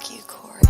Fuck you, Corey.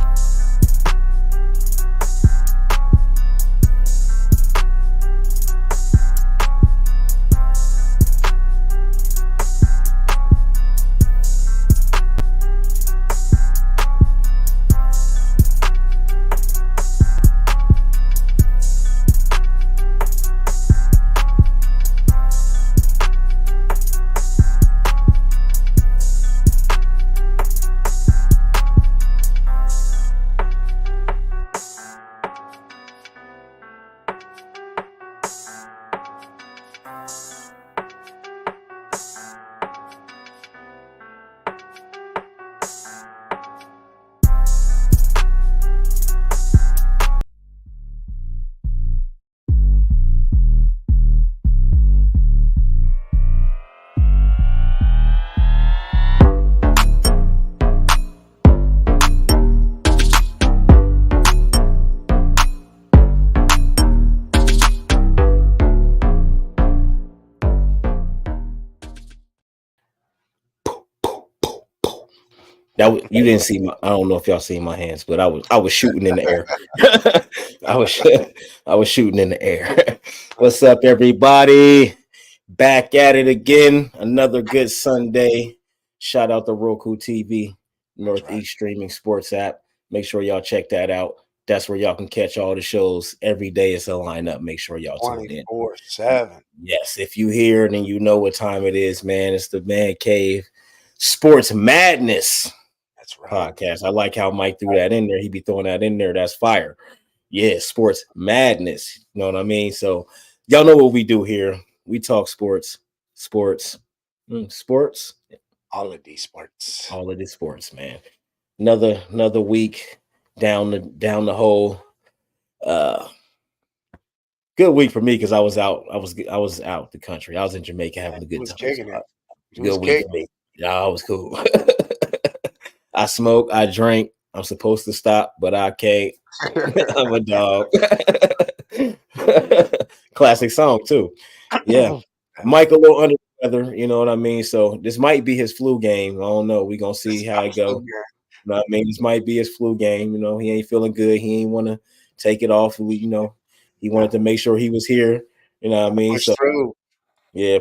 You didn't see my. I don't know if y'all seen my hands, but I was shooting in the air. I was shooting in the air. What's up, everybody? Back at it again. Another good Sunday. Shout out to Roku TV, Northeast Streaming Sports app. Make sure y'all check that out. That's where y'all can catch all the shows every day. It's a lineup. Make sure y'all tune in. 24/7. Yes, if you hear it and you know what time it is, man, it's the Man Cave Sports Madness. That's right. Podcast. I like how Mike threw that in there. He be throwing that in there. That's fire. Yeah, sports madness. You know what I mean? So y'all know what we do here. We talk sports. All of these sports. All of these sports, man. Another week down the hole. Good week for me because I was out. I was out the country. I was in Jamaica having a good time. Good week for me. Yeah, it was cool. I smoke, I drink. I'm supposed to stop, but I can't. I'm a dog. Classic song too. Yeah. Mike a little under the weather, you know what I mean? So this might be his flu game. I don't know. We're gonna see how it goes. You know what I mean? This might be his flu game. You know, he ain't feeling good. He ain't want to take it off. He wanted to make sure he was here. You know what I mean?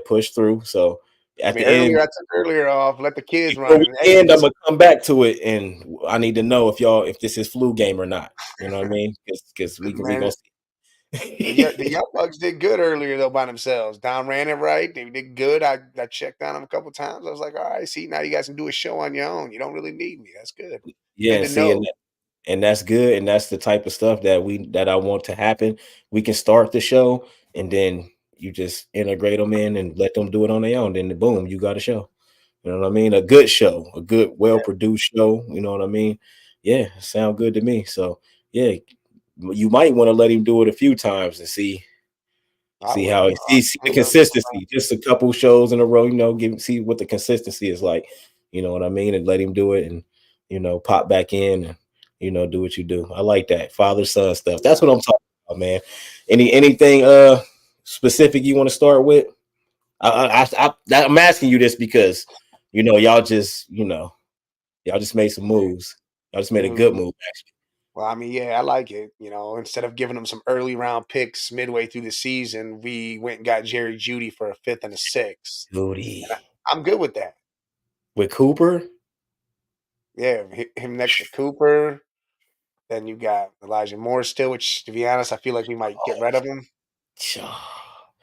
Push through. So at the end, I took earlier off. Let the kids run. And I'm gonna come back to it, and I need to know if this is flu game or not. You know what I mean? Because we gonna see. The Young Bucks did good earlier though by themselves. Don ran it right. They did good. I checked on them a couple times. I was like, all right, see, now you guys can do a show on your own. You don't really need me. That's good. Yeah, and that's good, and that's the type of stuff that I want to happen. We can start the show, and then you just integrate them in and let them do it on their own. Then boom, you got a show. You know what I mean? A good show, a good, well-produced show. You know what I mean? Yeah, sound good to me. So yeah, you might want to let him do it a few times and see how see the consistency. Just a couple shows in a row, you know, see what the consistency is like. You know what I mean? And let him do it, and pop back in and do what you do. I like that father-son stuff. That's what I'm talking about, man. Anything specific you want to start with? I'm asking you this because y'all just made some moves. Y'all just made a good move, actually. Well, I mean, yeah, I like it. Instead of giving them some early round picks midway through the season, we went and got Jerry Jeudy for a 5th and a 6th. Jeudy. I'm good with that. With Cooper? Yeah, him next to Cooper. Then you got Elijah Moore still, which, to be honest, I feel like we might get rid of him.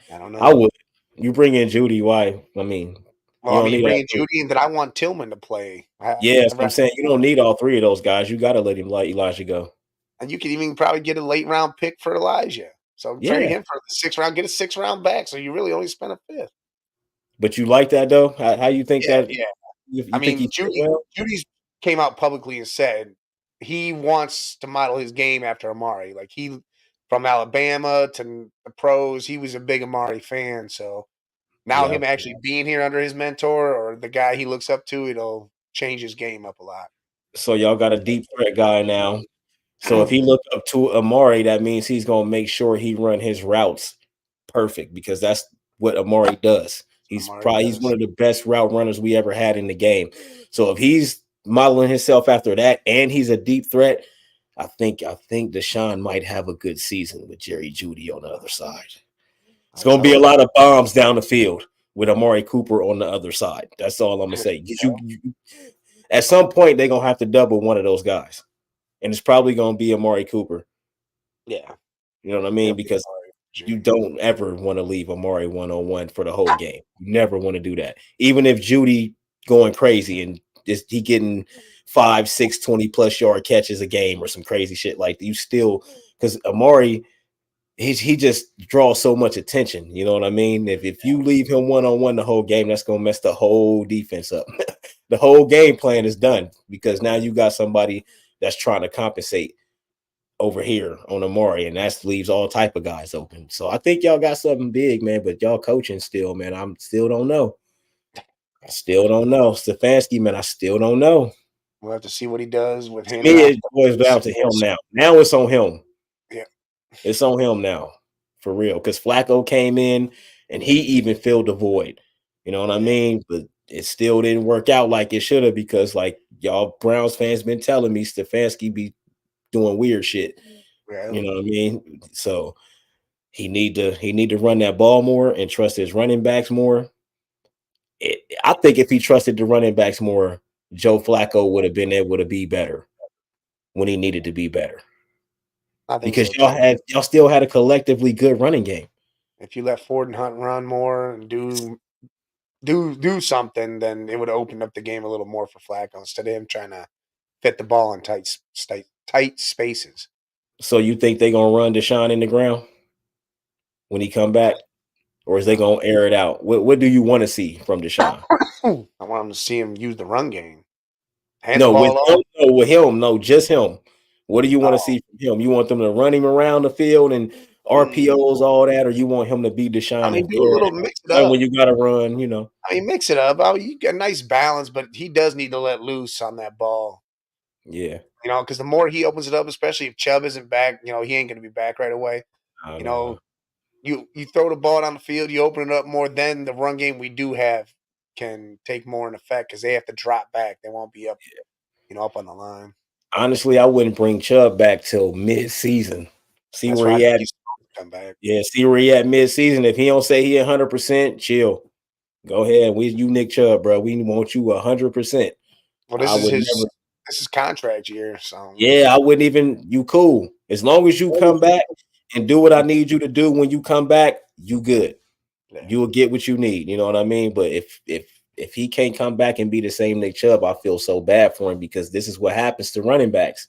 I don't know. I would. You bring in Jeudy, why? I mean, you bring in Jeudy, and then I want Tillman to play. Yes, I'm saying you don't need all three of those guys. You got to let Elijah go. And you can even probably get a late round pick for Elijah. So trade him for the 6th round, get a 6th round back. So you really only spent a 5th. But you like that though? How you think that? Yeah. Jeudy's came out publicly and said he wants to model his game after Amari. Like he, from Alabama to the pros, he was a big Amari fan. So now him actually being here under his mentor or the guy he looks up to, it'll change his game up a lot. So y'all got a deep threat guy now. So if he look up to Amari, that means he's gonna make sure he run his routes perfect because that's what Amari does. He's one of the best route runners we ever had in the game. So if he's modeling himself after that, and he's a deep threat, I think Deshaun might have a good season with Jerry Jeudy on the other side. It's going to be a lot of bombs down the field with Amari Cooper on the other side. That's all I'm going to say. At some point, they're going to have to double one of those guys, and it's probably going to be Amari Cooper. Yeah. You know what I mean? Because you don't ever want to leave Amari one-on-one for the whole game. You never want to do that. Even if Jeudy going crazy and just he getting 5, 6, 20+ yard catches a game or some crazy shit like that, you still, because Amari, he just draws so much attention. You know what I mean? If you leave him one-on-one the whole game, that's gonna mess the whole defense up. The whole game plan is done because now you got somebody that's trying to compensate over here on Amari, and that leaves all type of guys open. So I think y'all got something big, man. But y'all coaching still, man. I still don't know. Stefanski, man, I still don't know. We'll have to see what he does with him. It boils down to him now. Now it's on him. Yeah, it's on him now, for real. Because Flacco came in and he even filled the void. You know what I mean? But it still didn't work out like it should have because, like y'all Browns fans been telling me, Stefanski be doing weird shit. Yeah. You know what I mean? So he need to run that ball more and trust his running backs more. I think if he trusted the running backs more, Joe Flacco would have been able to be better when he needed to be better. I think because so, y'all still had a collectively good running game. If you let Ford and Hunt run more and do something, then it would have opened up the game a little more for Flacco instead of him trying to fit the ball in tight spaces. So you think they're gonna run Deshaun in the ground when he come back, or is they gonna air it out? What do you want to see from Deshaun? I want him to see him use the run game. With him, just him. What do you want to see from him? You want them to run him around the field and RPOs, all that, or you want him to be Deshaun? I mean, do a little mix it up when you got to run. I mean, mix it up. You get a nice balance, but he does need to let loose on that ball. Yeah, because the more he opens it up, especially if Chubb isn't back, he ain't going to be back right away. You throw the ball down the field, you open it up more. Then the run game we do have can take more in effect because they have to drop back. They won't be up, up on the line. Honestly, I wouldn't bring Chubb back till mid-season. See where he at. Come back. Yeah, see where he at mid-season. If he don't say he 100%, chill. Go ahead. You Nick Chubb, bro. We want you 100%. Well, this is contract year, so yeah, I wouldn't even. You cool as long as you come back and do what I need you to do. When you come back, you good. Yeah. You will get what you need. You know what I mean? But if he can't come back and be the same Nick Chubb, I feel so bad for him because this is what happens to running backs.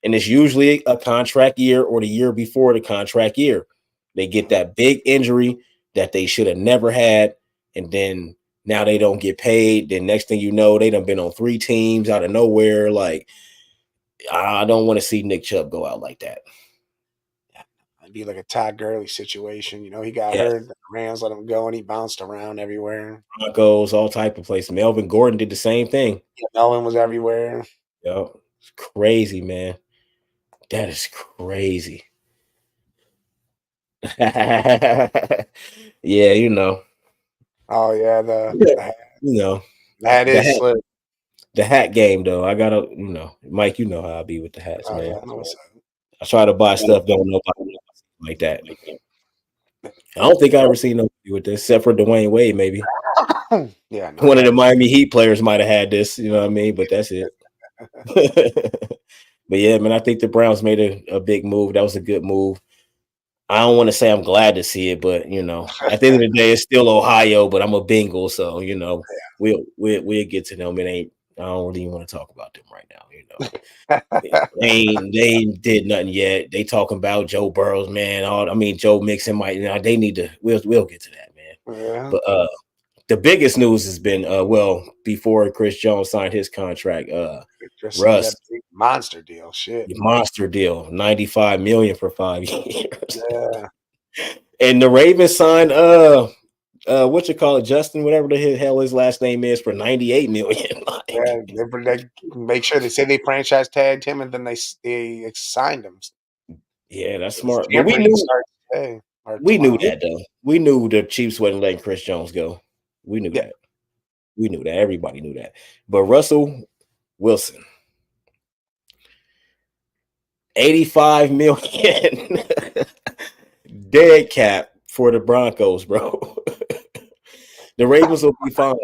And it's usually a contract year or the year before the contract year. They get that big injury that they should have never had. And then now they don't get paid. Then next thing you know, they done been on 3 teams out of nowhere. Like, I don't want to see Nick Chubb go out like that. It'd be like a Todd Gurley situation. He got hurt. The Rams let him go, and he bounced around everywhere. Broncos, all type of places. Melvin Gordon did the same thing. Yeah, Melvin was everywhere. Yo, it's crazy, man. That is crazy. Yeah, Oh yeah, the hat. That is slip. The hat game though. I gotta, Mike, how I be with the hats, man. Yeah, I try to buy stuff, don't nobody like that. I don't think I ever seen nobody with this except for Dwayne Wade, maybe. Yeah, one of the Miami Heat players might have had this, you know what I mean? But that's it. But yeah, man, I think the Browns made a big move. That was a good move. I don't want to say I'm glad to see it, but at the end of the day, it's still Ohio. But I'm a Bengal, so we'll get to them. I don't really want to talk about them right now. They did nothing yet. They talking about Joe Burrows, man. Joe Mixon might. They need to. We'll get to that, man. Yeah. But the biggest news has been before Chris Jones signed his contract. Russ monster deal, monster deal, $95 million for 5 years. Yeah. And the Ravens signed what you call it, Justin, whatever the hell his last name is, for $98 million. Yeah, they make sure they say they franchise tagged him and then they signed him. Yeah, that's smart. But we knew that though. We knew the Chiefs wasn't letting Chris Jones go. We knew that. We knew that. Everybody knew that. But Russell, Wilson. 85 million dead cap for the Broncos, bro. The Ravens will be fine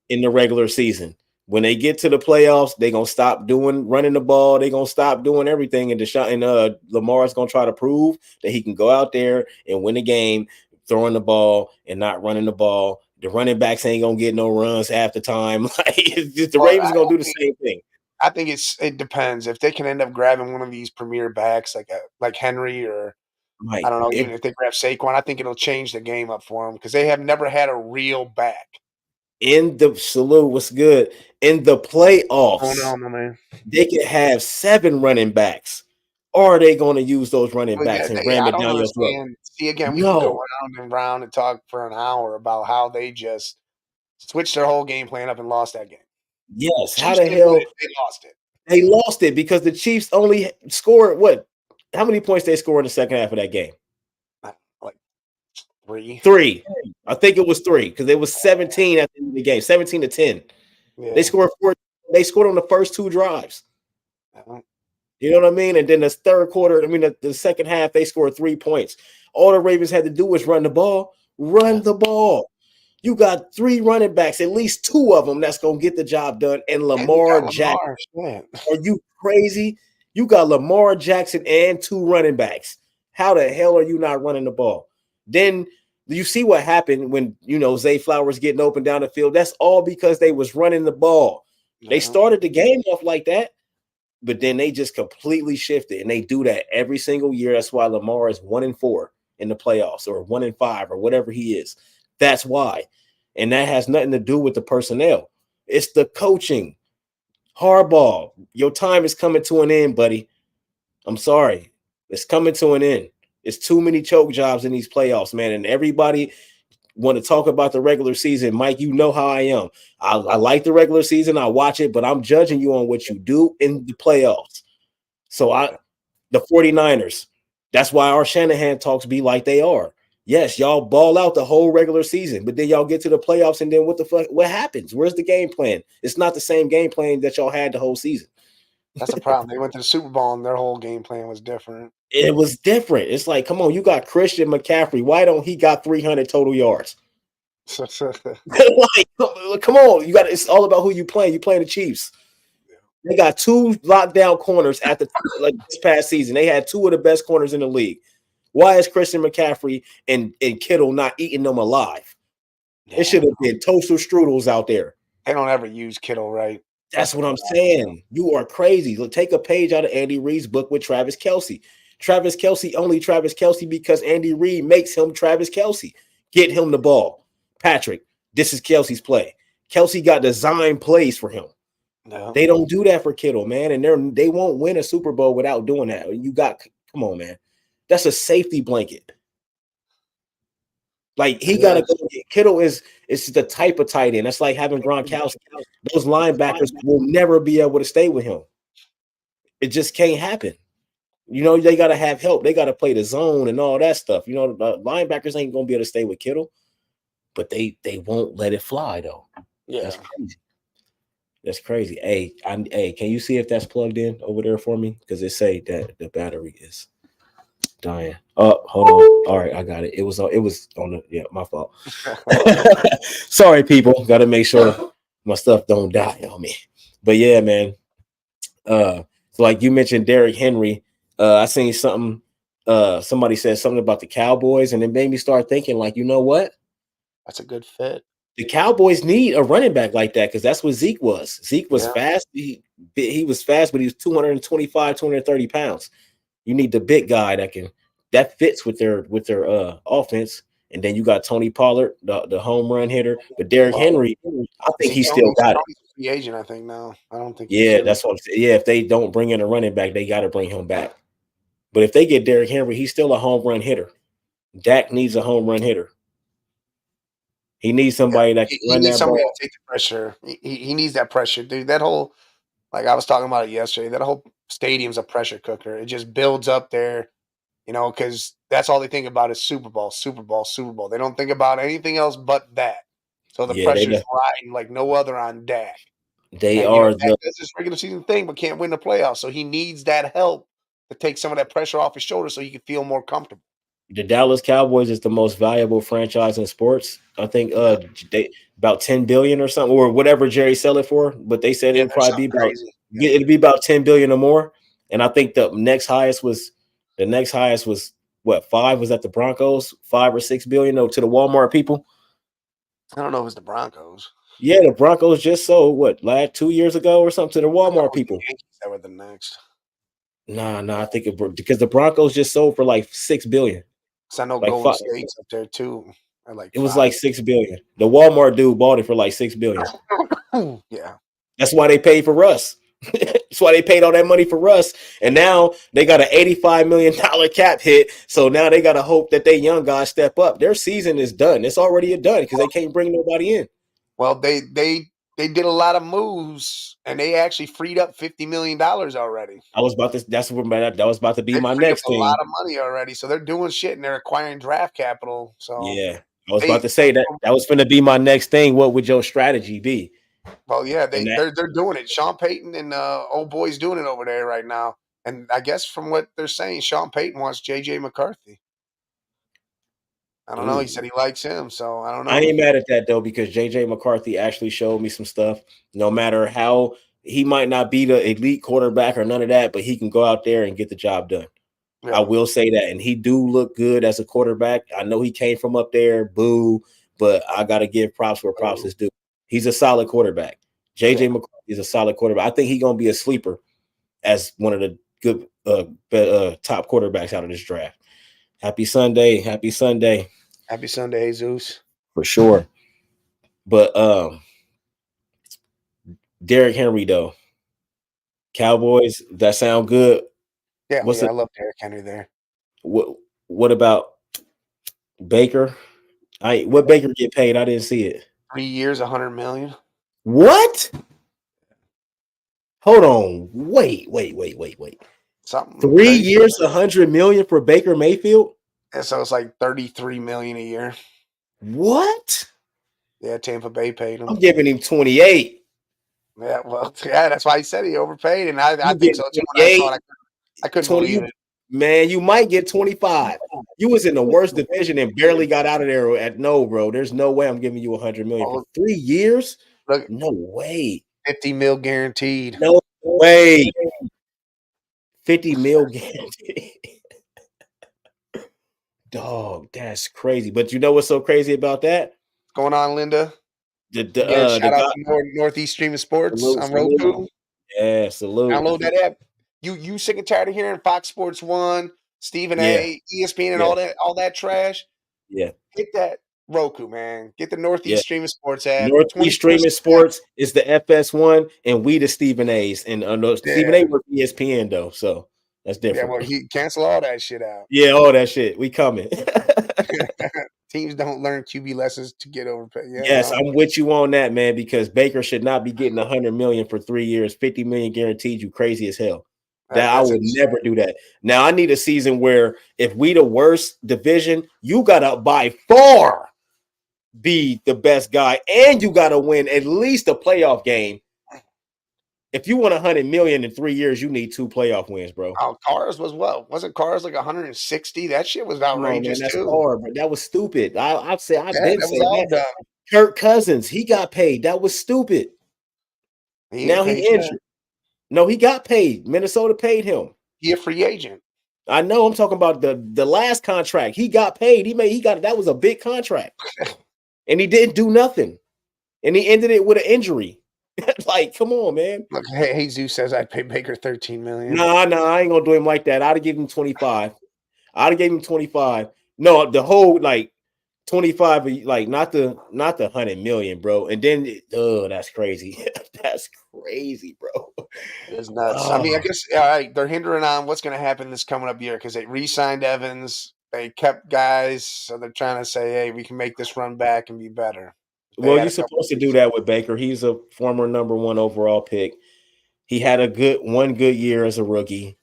in the regular season. When they get to the playoffs, they're gonna stop running the ball. They're gonna stop doing everything. And Lamar's gonna try to prove that he can go out there and win a game, throwing the ball and not running the ball. The running backs ain't gonna get no runs half the time. Like the Ravens gonna do the same thing. I think it depends if they can end up grabbing one of these premier backs like Henry or I don't know, even if they grab Saquon, I think it'll change the game up for them because they have never had a real back. In the salute, what's good? In the playoffs, Oh no, man. They could have 7 running backs. Or are they going to use those running backs and ram it down your throat? See, again, we can go round and round and talk for an hour about how they just switched their whole game plan up and lost that game. Yes, how the hell they lost it? They lost it because the Chiefs only scored what? How many points they scored in the second half of that game? Like 3. 3. I think it was 3 because it was 17 at the end of the game, 17-10. Yeah. They scored 4. They scored on the first 2 drives. You know what I mean? And then the third quarter, the second half, they scored 3 points. All the Ravens had to do was run the ball. Run the ball. You got 3 running backs, at least 2 of them that's going to get the job done. And Lamar Jackson. Are you crazy? You got Lamar Jackson and 2 running backs. How the hell are you not running the ball? Then you see what happened when, Zay Flowers getting open down the field. That's all because they was running the ball. They started the game off like that, but then they just completely shifted, and they do that every single year. That's why Lamar is 1-4 in the playoffs, or 1-5, or whatever he is. That's why. And that has nothing to do with the personnel. It's the coaching. Harbaugh, your time is coming to an end, buddy. I'm sorry. It's coming to an end. It's too many choke jobs in these playoffs, man. And everybody want to talk about the regular season. Mike, you know how I am. I like the regular season. I watch it, but I'm judging you on what you do in the playoffs. So the 49ers, that's why our Shanahan talks be like they are. Yes, y'all ball out the whole regular season, but then y'all get to the playoffs, and then what the fuck? What happens? Where's the game plan? It's not the same game plan that y'all had the whole season. That's the problem. They went to the Super Bowl, and their whole game plan was different. It was different. It's like, come on, you got Christian McCaffrey. Why don't he got 300 total yards? Like, come on, it's all about who you playing. You playing the Chiefs. They got 2 lockdown corners at this past season. They had 2 of the best corners in the league. Why is Christian McCaffrey and Kittle not eating them alive? It should have been toaster strudels out there. They don't ever use Kittle right. That's what I'm saying. You are crazy. Take a page out of Andy Reid's book with Travis Kelce. Travis Kelce because Andy Reid makes him Travis Kelce. Get him the ball. Patrick, this is Kelce's play. Kelce got design plays for him. No. They don't do that for Kittle, man. And they won't win a Super Bowl without doing that. Come on, man. That's a safety blanket. Like, he got to go. Kittle is the type of tight end. That's like having Gronkowski. Those linebackers will never be able to stay with him. It just can't happen. They got to have help. They got to play the zone and all that stuff. The linebackers ain't going to be able to stay with Kittle, but they won't let it fly, though. Yeah. That's crazy. That's crazy. Hey, can you see if that's plugged in over there for me? Because it say that the battery is dying. Oh, hold on. All right, I got it. It was on the my fault. Sorry, people. Got to make sure my stuff don't die on me. But yeah, man. So like you mentioned, Derrick Henry. I seen something. Somebody said something about the Cowboys, and it made me start thinking, like, you know what? That's a good fit. The Cowboys need a running back like that because that's what Zeke was. Zeke was fast. He was fast, but he was 225, 230 pounds. You need the big guy that fits with their offense. And then you got Tony Pollard, the home run hitter. But Derrick Henry, I think he still got it. The agent, I think now. I don't think. Yeah, that's what I'm saying. Yeah, if they don't bring in a running back, they got to bring him back. But if they get Derrick Henry, he's still a home run hitter. Dak needs a home run hitter. He needs somebody that can run that ball. To take the pressure. He needs that pressure, dude. That whole, like I was talking about it yesterday, that whole stadium's a pressure cooker. It just builds up there, because that's all they think about is Super Bowl, Super Bowl, Super Bowl. They don't think about anything else but that. So the pressure's riding like no other on Dak. They And are Dak the does this regular season thing, but can't win the playoffs. So he needs that help to take some of that pressure off his shoulders, so he can feel more comfortable. Dallas Cowboys is the most valuable franchise in sports. I think Yeah, they about 10 billion or something, or whatever Jerry sell it for, but they said yeah, it'll there's probably something be about crazy. Yeah, it'll be about 10 billion or more. And I think the next highest was what, five? Was that the Broncos? 5 or 6 billion, no, to the Walmart people. I don't know if it's the Broncos. Yeah, the Broncos just sold what, last 2 years ago or something, to the I thought it Walmart was the people. Yankees that were the next. I think because the Broncos just sold for like 6 billion. 'Cause I know Like Golden five, State's up there too at like it was like 5. 6 billion. The Walmart dude bought it for like 6 billion. Yeah. That's why they paid for Russ. That's why they paid all that money for Russ. And now they got an $85 million cap hit. So now they got to hope that they young guys step up. Their season is done. It's already done because they can't bring nobody in. Well, they did a lot of moves, and they actually freed up $50 million already. I was about to. That was about to be They my freed up next a lot thing. of money already, so they're doing shit and they're acquiring draft capital. So Yeah, I was about they to say that. That was going to be my next thing. What would your strategy be? well, yeah, And that, they're doing it. Sean Payton and old boy's doing it over there right now. And I guess from what they're saying, Sean Payton wants JJ McCarthy. I don't know. He said ooh, he likes him, so I don't I know. ain't mad at that though because JJ McCarthy actually showed me some stuff. No matter how he might not be the elite quarterback or none of that, but he can go out there and get the job done. I Yeah. will say that, and he do look good as a quarterback. I know he came from up there, boo, but I got to give props where props is due. He's a solid quarterback. Yeah. JJ McCarthy is a solid quarterback. I think he's gonna be a sleeper as one of the good top quarterbacks out of this draft. Happy Sunday Happy Sunday, Jesus. for sure. But Derrick Henry though, Cowboys, that sound good. Yeah, What's yeah, it? I love Derrick Henry there. What about Baker? What Baker get paid? I didn't see it. 3 years, 100 million. What? Hold on. Wait. Something 3 years, 100 million for Baker Mayfield? and so it's like 33 million a year. What? Yeah, Tampa Bay paid him. I'm giving him 28. Yeah, well, yeah, that's why he said he overpaid, and I You think get so too. When I saw 28, it, I couldn't 20. believe it. Man, you might get 25. You was in the worst division and barely got out of there at no, bro. There's no way I'm giving you 100 million for Oh, 3 years. look, No way. 50 mil guaranteed. No way. 50 mil guaranteed. Dog, that's crazy. But you know what's so crazy about that? What's going on, Linda? The Again, the shout out guy, to Northeast Streaming Sports salute, on salute. Roku. Yeah, salute. Download that app. You sick and tired of hearing Fox Sports 1, Stephen Yeah, A, ESPN, and yeah, all that trash? yeah, Get that Roku, man. Get the yeah. Northeast Streaming Sports app. Northeast 24/7. Streaming Sports is the FS1, and we the Stephen A's. And no, Stephen A Yeah. work ESPN though, so that's Yeah, different. well, he cancel all that shit out. Yeah, all that shit. We coming. Teams don't learn QB lessons to get overpaid. Yeah, Yes, well, I'm with you on that, man, because Baker should not be getting 100 million for 3 years, 50 million guaranteed. You crazy as hell. That I that's would insane. never do that. Now I need a season where if we the worst division, you gotta by far be the best guy, and you gotta win at least a playoff game. If you want 100 million in 3 years, you need 2 playoff wins, bro. Oh, Cars was what? Wasn't Cars like 160? That shit was Come on, man, outrageous that's too. hard, but that was stupid. I've said I've Yeah, been that was saying all that. dumb. Kirk Cousins, he got paid. That was stupid. He ain't Now paid he yet. injured. No, he got paid. Minnesota paid him. He a free agent. I know. I'm talking about the last contract. He got paid. He got that was a big contract, and he didn't do nothing, and he ended it with an injury. Like, come on, man. Look, hey, Jesus says I'd pay Baker 13 million. Nah, I ain't gonna do him like that. I'd have given him 25. I'd have gave him 25. No, the whole like 25, like not the 100 million, bro. And then that's crazy. That's crazy, bro. It's nuts. I mean, I Oh. guess all right, they're hindering on what's going to happen this coming up year because they re-signed Evans, they kept guys, so they're trying to say, hey, we can make this run back and be better. They Well, had you're a couple supposed to do pieces. that with Baker. He's a former number one overall pick. He had one good year as a rookie.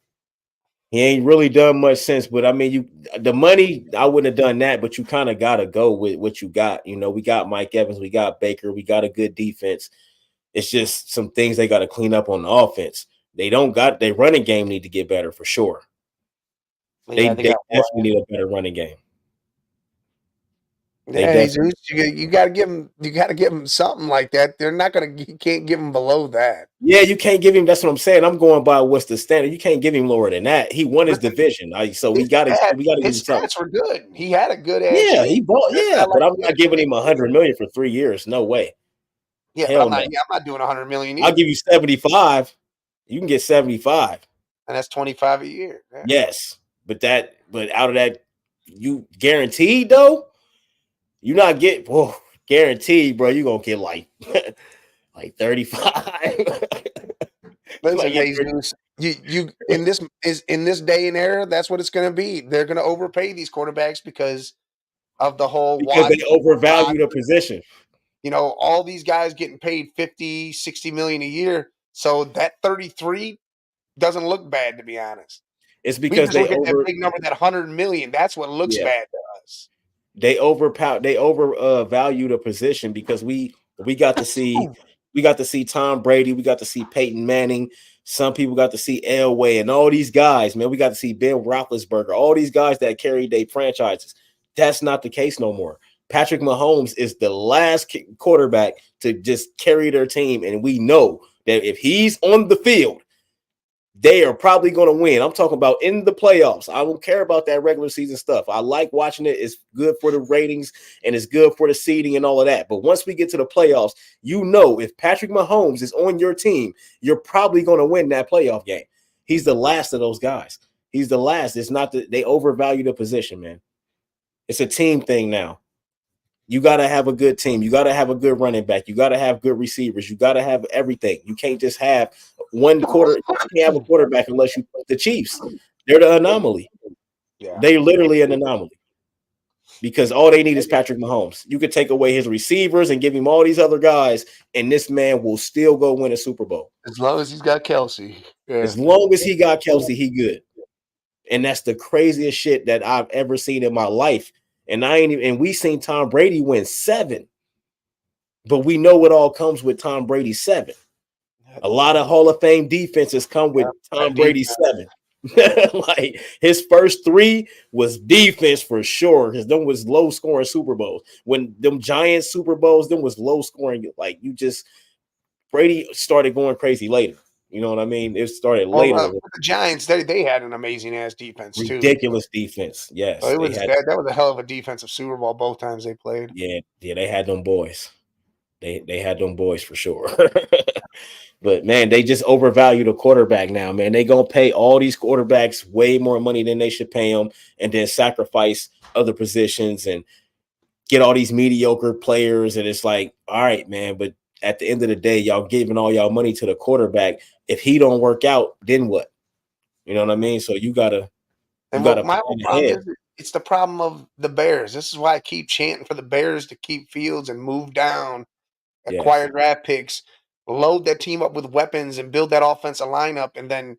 He ain't really done much since, but I mean, the money, I wouldn't have done that, but you kind of got to go with what you got. You know, we got Mike Evans, we got Baker, we got a good defense. It's just some things they got to clean up on the offense. They don't got their running game need to get better for sure. Yeah, They definitely need a better running game. Yeah, you got to give him. You got to give him something like that. They're not gonna. You can't give him below that. Yeah, you can't give him. That's what I'm saying. I'm going by what's the standard. You can't give him lower than that. He won his division, so we got to give him something. His stats were good. He had a good ass. Yeah, season. he bought. Yeah, but I'm not giving him $100 million for 3 years. No way. Yeah, hell but no. I'm not doing $100 million either. I'll give you 75. You can get 75, and that's 25 a year. Yeah. Yes, but out of that, you guaranteed though. You not get guaranteed, bro. You gonna get like 35. Listen, Jesus, you in this day and era, that's what it's going to be. They're going to overpay these quarterbacks because of the whole they overvalue the position. You know, all these guys getting paid 50, 60 million a year. So that 33 doesn't look bad, to be honest. It's because they look at that big number, that 100 million. That's what looks bad to us. They overvalue the position because we got to see Tom Brady, we got to see Peyton Manning, some people got to see Elway and all these guys, man. We got to see Ben Roethlisberger, all these guys that carried their franchises. That's not the case no more. Patrick Mahomes is the last quarterback to just carry their team, and we know that if he's on the field, they are probably going to win. I'm talking about in the playoffs. I don't care about that regular season stuff. I like watching it. It's good for the ratings and it's good for the seeding and all of that. But once we get to the playoffs, you know, if Patrick Mahomes is on your team, you're probably going to win that playoff game. He's the last of those guys. He's the last. It's not that they overvalue the position, man. It's a team thing now. You got to have a good team. You got to have a good running back. You got to have good receivers. You got to have everything. You can't just have one quarter. You can't have a quarterback unless you put the Chiefs. They're the anomaly. Yeah. They're literally an anomaly because all they need is Patrick Mahomes. You could take away his receivers and give him all these other guys, and this man will still go win a Super Bowl. As long as he's got Kelsey. Yeah. As long as he got Kelsey, he good. And that's the craziest shit that I've ever seen in my life. And we seen Tom Brady win 7, but we know what all comes with Tom Brady 7. A lot of Hall of Fame defenses come with Tom Brady 7. Like his first 3 was defense for sure, because them was low scoring Super Bowls. When them Giants Super Bowls, them was low scoring. Like Brady started going crazy later. You know what I mean? It started later. The Giants, they had an amazing ass defense too. Ridiculous defense. Yes. So that was a hell of a defensive Super Bowl both times they played. Yeah, they had them boys. They had them boys for sure. But man, they just overvalue the quarterback now, man. They gonna pay all these quarterbacks way more money than they should pay them, and then sacrifice other positions and get all these mediocre players. And it's like, all right, man, but at the end of the day, y'all giving all y'all money to the quarterback. If he don't work out, then what? You know what I mean? So you gotta. My problem is, it's the problem of the Bears. This is why I keep chanting for the Bears to keep Fields and move down, acquire draft picks, load that team up with weapons, and build that offensive lineup. And then,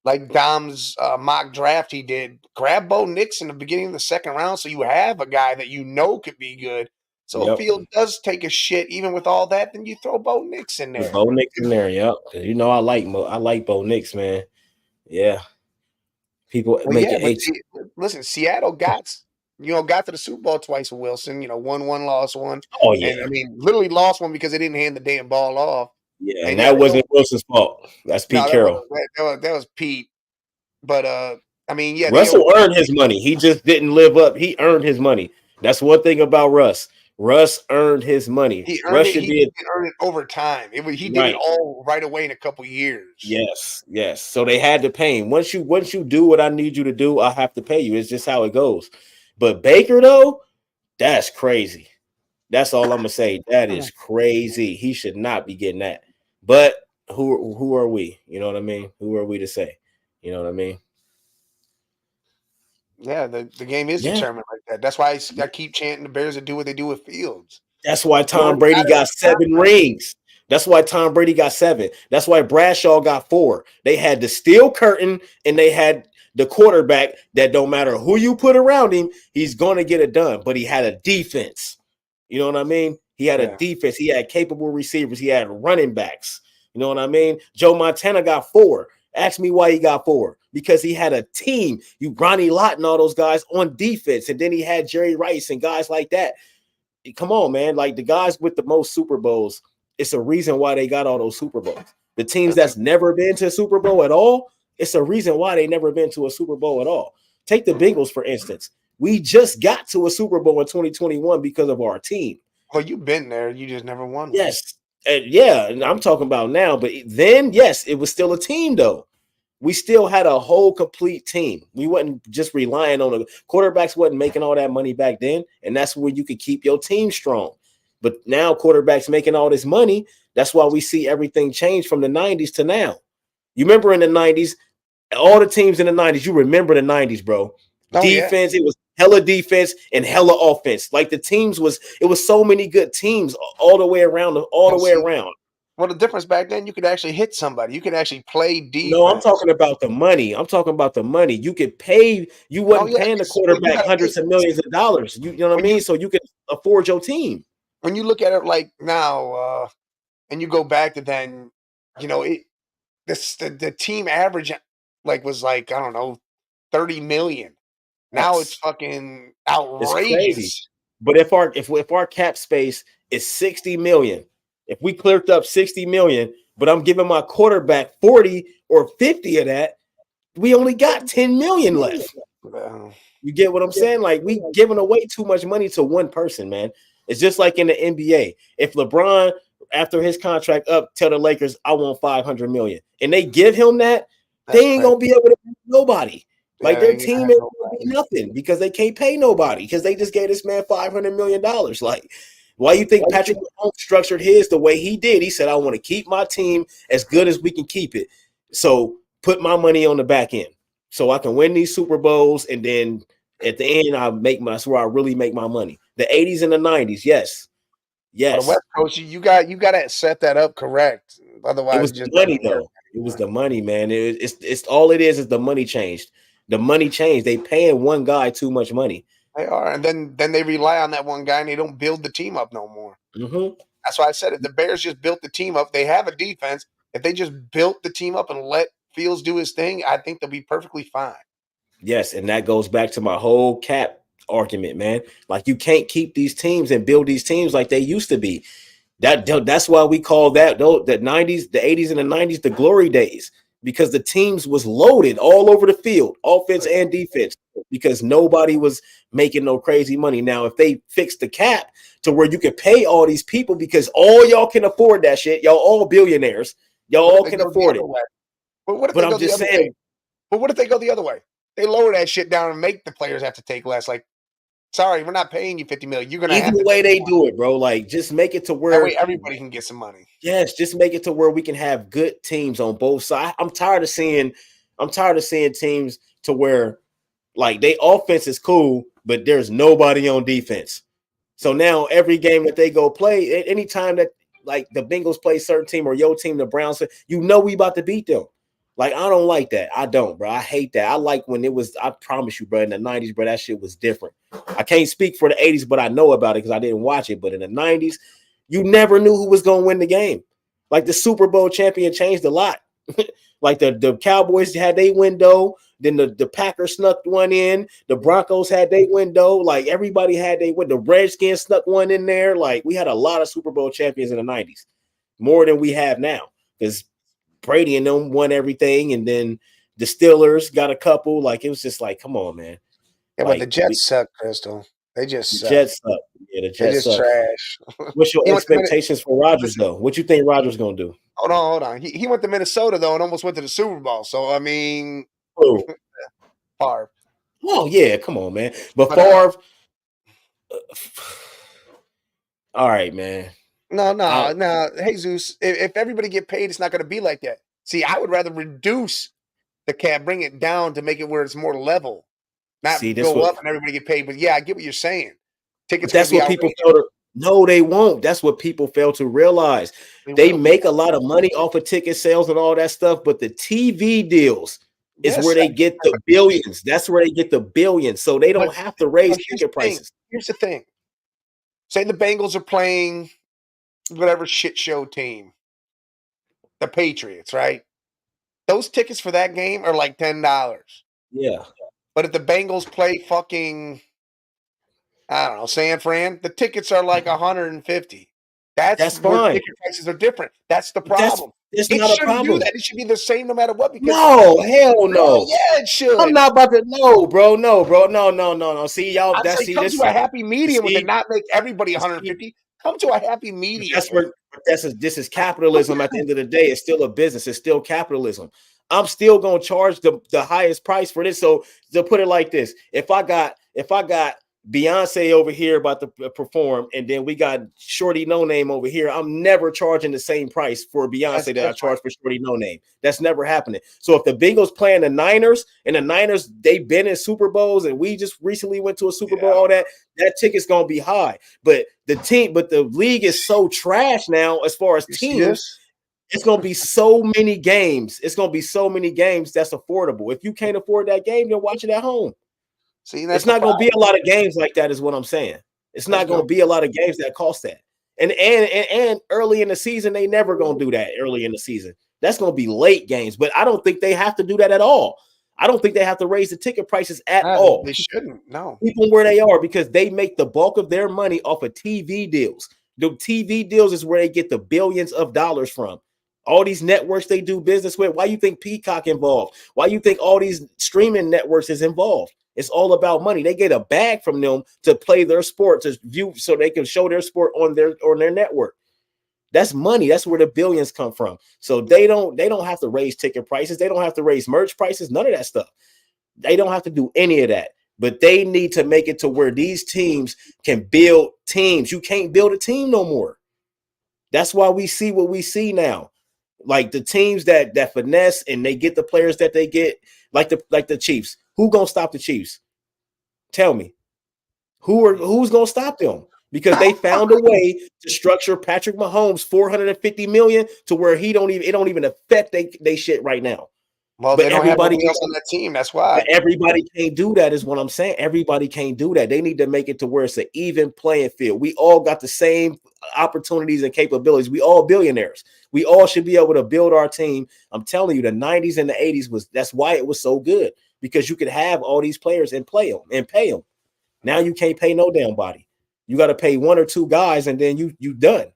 like Dom's mock draft he did, grab Bo Nix in the beginning of the second round, so you have a guy that you know could be good. So if Field does take a shit, even with all that, then you throw Bo Nix in there. Bo Nix in there, yep. You know I like Bo Nix, man. Yeah. People listen, Seattle got to the Super Bowl twice with Wilson. You know, won one, lost one. Oh yeah. And I mean, literally lost one because they didn't hand the damn ball off. Yeah, and that wasn't Wilson's fault. That's Pete Carroll. That was Pete. But I mean, yeah, Russell earned his money. He just didn't live up. He earned his money. That's one thing about Russ. Russ earned his money. He earned it over time. He did it all right away in a couple years. Yes. So they had to pay him. Once you do what I need you to do, I have to pay you. It's just how it goes. But Baker, though, that's crazy. That's all I'm gonna say. That is crazy. He should not be getting that. But who are we? You know what I mean? Who are we to say? You know what I mean? Yeah, the game is determined like that. That's why I keep chanting the Bears to do what they do with Fields. That's why Tom Brady got 7 rings. That's why Tom Brady got 7. That's why Bradshaw got 4. They had the steel curtain and they had the quarterback that don't matter who you put around him, he's going to get it done. But he had a defense. You know what I mean? He had a defense. He had capable receivers. He had running backs. You know what I mean? Joe Montana got 4. Ask me why he got 4. Because he had a team. You Ronnie Lott and all those guys on defense. And then he had Jerry Rice and guys like that. Come on, man. Like the guys with the most Super Bowls, it's a reason why they got all those Super Bowls. The teams that's never been to a Super Bowl at all, it's a reason why they never been to a Super Bowl at all. Take the Bengals, for instance. We just got to a Super Bowl in 2021 because of our team. Well, you've been there. You just never won. Yes. And I'm talking about now. But then, yes, it was still a team, though. We still had a whole complete team. We wasn't just relying on the quarterbacks wasn't making all that money back then. And that's where you could keep your team strong. But now quarterbacks making all this money. That's why we see everything change from the 90s to now. You remember in the 90s, all the teams in the 90s, you remember the 90s, bro. Defense, it was hella defense and hella offense. Like the teams it was so many good teams all the way around, around. Well, the difference back then, you could actually hit somebody. You could actually play defense. No, I'm talking about the money. I'm talking about the money. You could pay. You wasn't paying the quarterback hundreds of millions of dollars. You know what I mean? So you could afford your team. When you look at it like now, and you go back to then, you know, the team average was like, I don't know, 30 million. Now it's fucking outrageous. It's crazy. But if our cap space is 60 million, if we cleared up 60 million, but I'm giving my quarterback 40 or 50 of that, we only got 10 million left. You get what I'm saying? Like we giving away too much money to one person, man. It's just like in the NBA. If LeBron, after his contract up, tell the Lakers, I want 500 million, and they give him that, they ain't gonna be able to pay nobody. Like their team ain't gonna be nothing because they can't pay nobody because they just gave this man $500 million. Like, why you think Patrick Mahomes structured his the way he did? He said, I want to keep my team as good as we can keep it. So put my money on the back end so I can win these Super Bowls. And then at the end, that's where I really make my money. The 80s and the 90s. Yes. Yes. The West Coast, you got to set that up correct. Otherwise, it was the money, though. It was the money, man. It's all it is the money changed. The money changed. They paying one guy too much money. They are, and then they rely on that one guy, and they don't build the team up no more. Mm-hmm. That's why I said if the Bears just built the team up, they have a defense. If they just built the team up and let Fields do his thing, I think they'll be perfectly fine. Yes, and that goes back to my whole cap argument, man. Like you can't keep these teams and build these teams like they used to be. That's why we call the 90s, the 80s, and the 90s the glory days. Because the teams was loaded all over the field, offense and defense, because nobody was making no crazy money. Now, if they fix the cap to where you can pay all these people because all y'all can afford that shit, y'all all billionaires, y'all all can afford it. But I'm just saying. But what if they go the other way? They lower that shit down and make the players have to take less. Like, sorry, we're not paying you $50 million. You're gonna have the way they do it, bro. Like, just make it to where that way everybody can get some money. Yes, just make it to where we can have good teams on both sides. I'm tired of seeing teams to where like they offense is cool, but there's nobody on defense. So now every game that they go play, anytime that like the Bengals play certain team or your team, the Browns, you know we about to beat them. Like, I don't like that. I don't, bro. I hate that. I like when it was, I promise you, bro, in the 90s, bro, that shit was different. I can't speak for the 80s, but I know about it because I didn't watch it. But in the 90s, you never knew who was going to win the game. Like the Super Bowl champion changed a lot. Like the Cowboys had their window. Then the Packers snuck one in. The Broncos had their window. Like everybody had their window. The Redskins snuck one in there. Like we had a lot of Super Bowl champions in the 90s. More than we have now. Because Brady and them won everything, and then the Steelers got a couple. Like it was just like, come on, man. Yeah, like, but the Jets suck, Crystal. They just suck. Jets suck. Yeah, the Jets suck. Trash. What's your expectations for Rodgers though? What you think Rodgers gonna do? Hold on. He went to Minnesota though, and almost went to the Super Bowl. So I mean, Favre. Oh yeah, come on, man. But Favre. All right, man. No, Jesus. If everybody get paid, it's not going to be like that. See, I would rather reduce the cap, bring it down to make it where it's more level, not go up and everybody get paid. But yeah, I get what you're saying. Tickets. That's what people fail to. No, they won't. That's what people fail to realize. They make a lot of money off of ticket sales and all that stuff, but the TV deals is where they get the billions. That's where they get the billions. So they don't have to raise ticket prices. Here's the thing. say the Bengals are playing whatever shit show team, the Patriots, right? Those tickets for that game are like $10. Yeah. But if the Bengals play fucking, I don't know, San Fran, the tickets are like 150. That's where fine. ticket prices are different. That's the That's problem. It's It not a shouldn't do problem. that. It should be the same no matter what. Because No, hell no. yeah, it should. I'm not about to. No, bro. No, bro. No. See, y'all. I'm saying come to a happy medium with it, not make everybody 150. Come to a happy medium. That's where this is capitalism. At the end of the day, it's still a business. It's still capitalism. I'm still gonna charge the highest price for this. So to put it like this, if I got Beyonce over here about to perform, and then we got Shorty No Name over here, I'm never charging the same price for Beyonce that I charge for Shorty No Name. That's never happening. So if the Bengals playing the Niners, and the Niners, they've been in Super Bowls, and we just recently went to a Super Bowl, all that ticket's gonna be high. But the league is so trash now as far as teams. It's going to be so many games. It's going to be so many games that's affordable. If you can't afford that game, then watch it at home. See, it's not going to be a lot of games like that, is what I'm saying. It's not going to be a lot of games that cost that. And early in the season, they never going to do that early in the season. That's going to be late games. But I don't think they have to do that at all. I don't think they have to raise the ticket prices at all. They shouldn't. No. Keep them where they are, because they make the bulk of their money off of TV deals. The TV deals is where they get the billions of dollars from. All these networks they do business with. Why you think Peacock involved? Why you think all these streaming networks is involved? It's all about money. They get a bag from them to play their sport, to view, so they can show their sport on their network. That's money. That's where the billions come from. So they don't have to raise ticket prices. They don't have to raise merch prices. None of that stuff. They don't have to do any of that. But they need to make it to where these teams can build teams. You can't build a team no more. That's why we see what we see now. Like the teams that finesse and they get the players that they get, like the Chiefs. Who gonna stop the Chiefs? Tell me. Who's gonna stop them? Because they found a way to structure Patrick Mahomes $450 million to where it don't even affect they shit right now. Well, but they don't have anybody else on that team. That's why. But everybody can't do that, is what I'm saying. Everybody can't do that. They need to make it to where it's an even playing field. We all got the same opportunities and capabilities. We all billionaires. We all should be able to build our team. I'm telling you, the 90s and the 80s that's why it was so good, because you could have all these players and play them and pay them. Now you can't pay no damn body. You got to pay one or two guys, and then you done.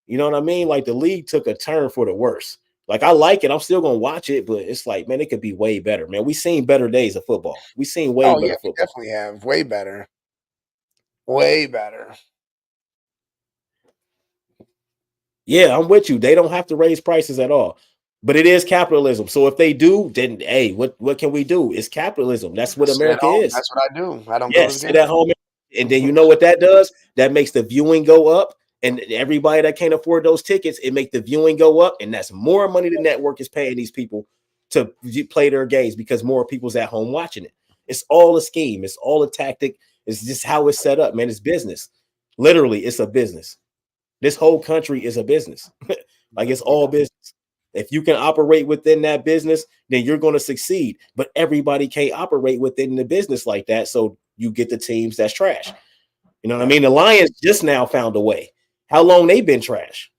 You know what I mean? Like the league took a turn for the worse. Like I like it. I'm still gonna watch it, but it's like, man, it could be way better, man. We seen better days of football. We seen way better football. We definitely have way better. Way better. Yeah, I'm with you. They don't have to raise prices at all. But it is capitalism. So if they do, then hey, what can we do? It's capitalism. That's what America is. That's what I do. I don't go to sit at home. And then you know what that does? That makes the viewing go up. And everybody that can't afford those tickets, it makes the viewing go up. And that's more money the network is paying these people to play their games, because more people's at home watching it. It's all a scheme. It's all a tactic. It's just how it's set up, man. It's business. Literally, it's a business. This whole country is a business. Like it's all business. If you can operate within that business, then you're going to succeed. But everybody can't operate within the business like that. So you get the teams that's trash. You know what I mean? The Lions just now found a way. How long they been trash?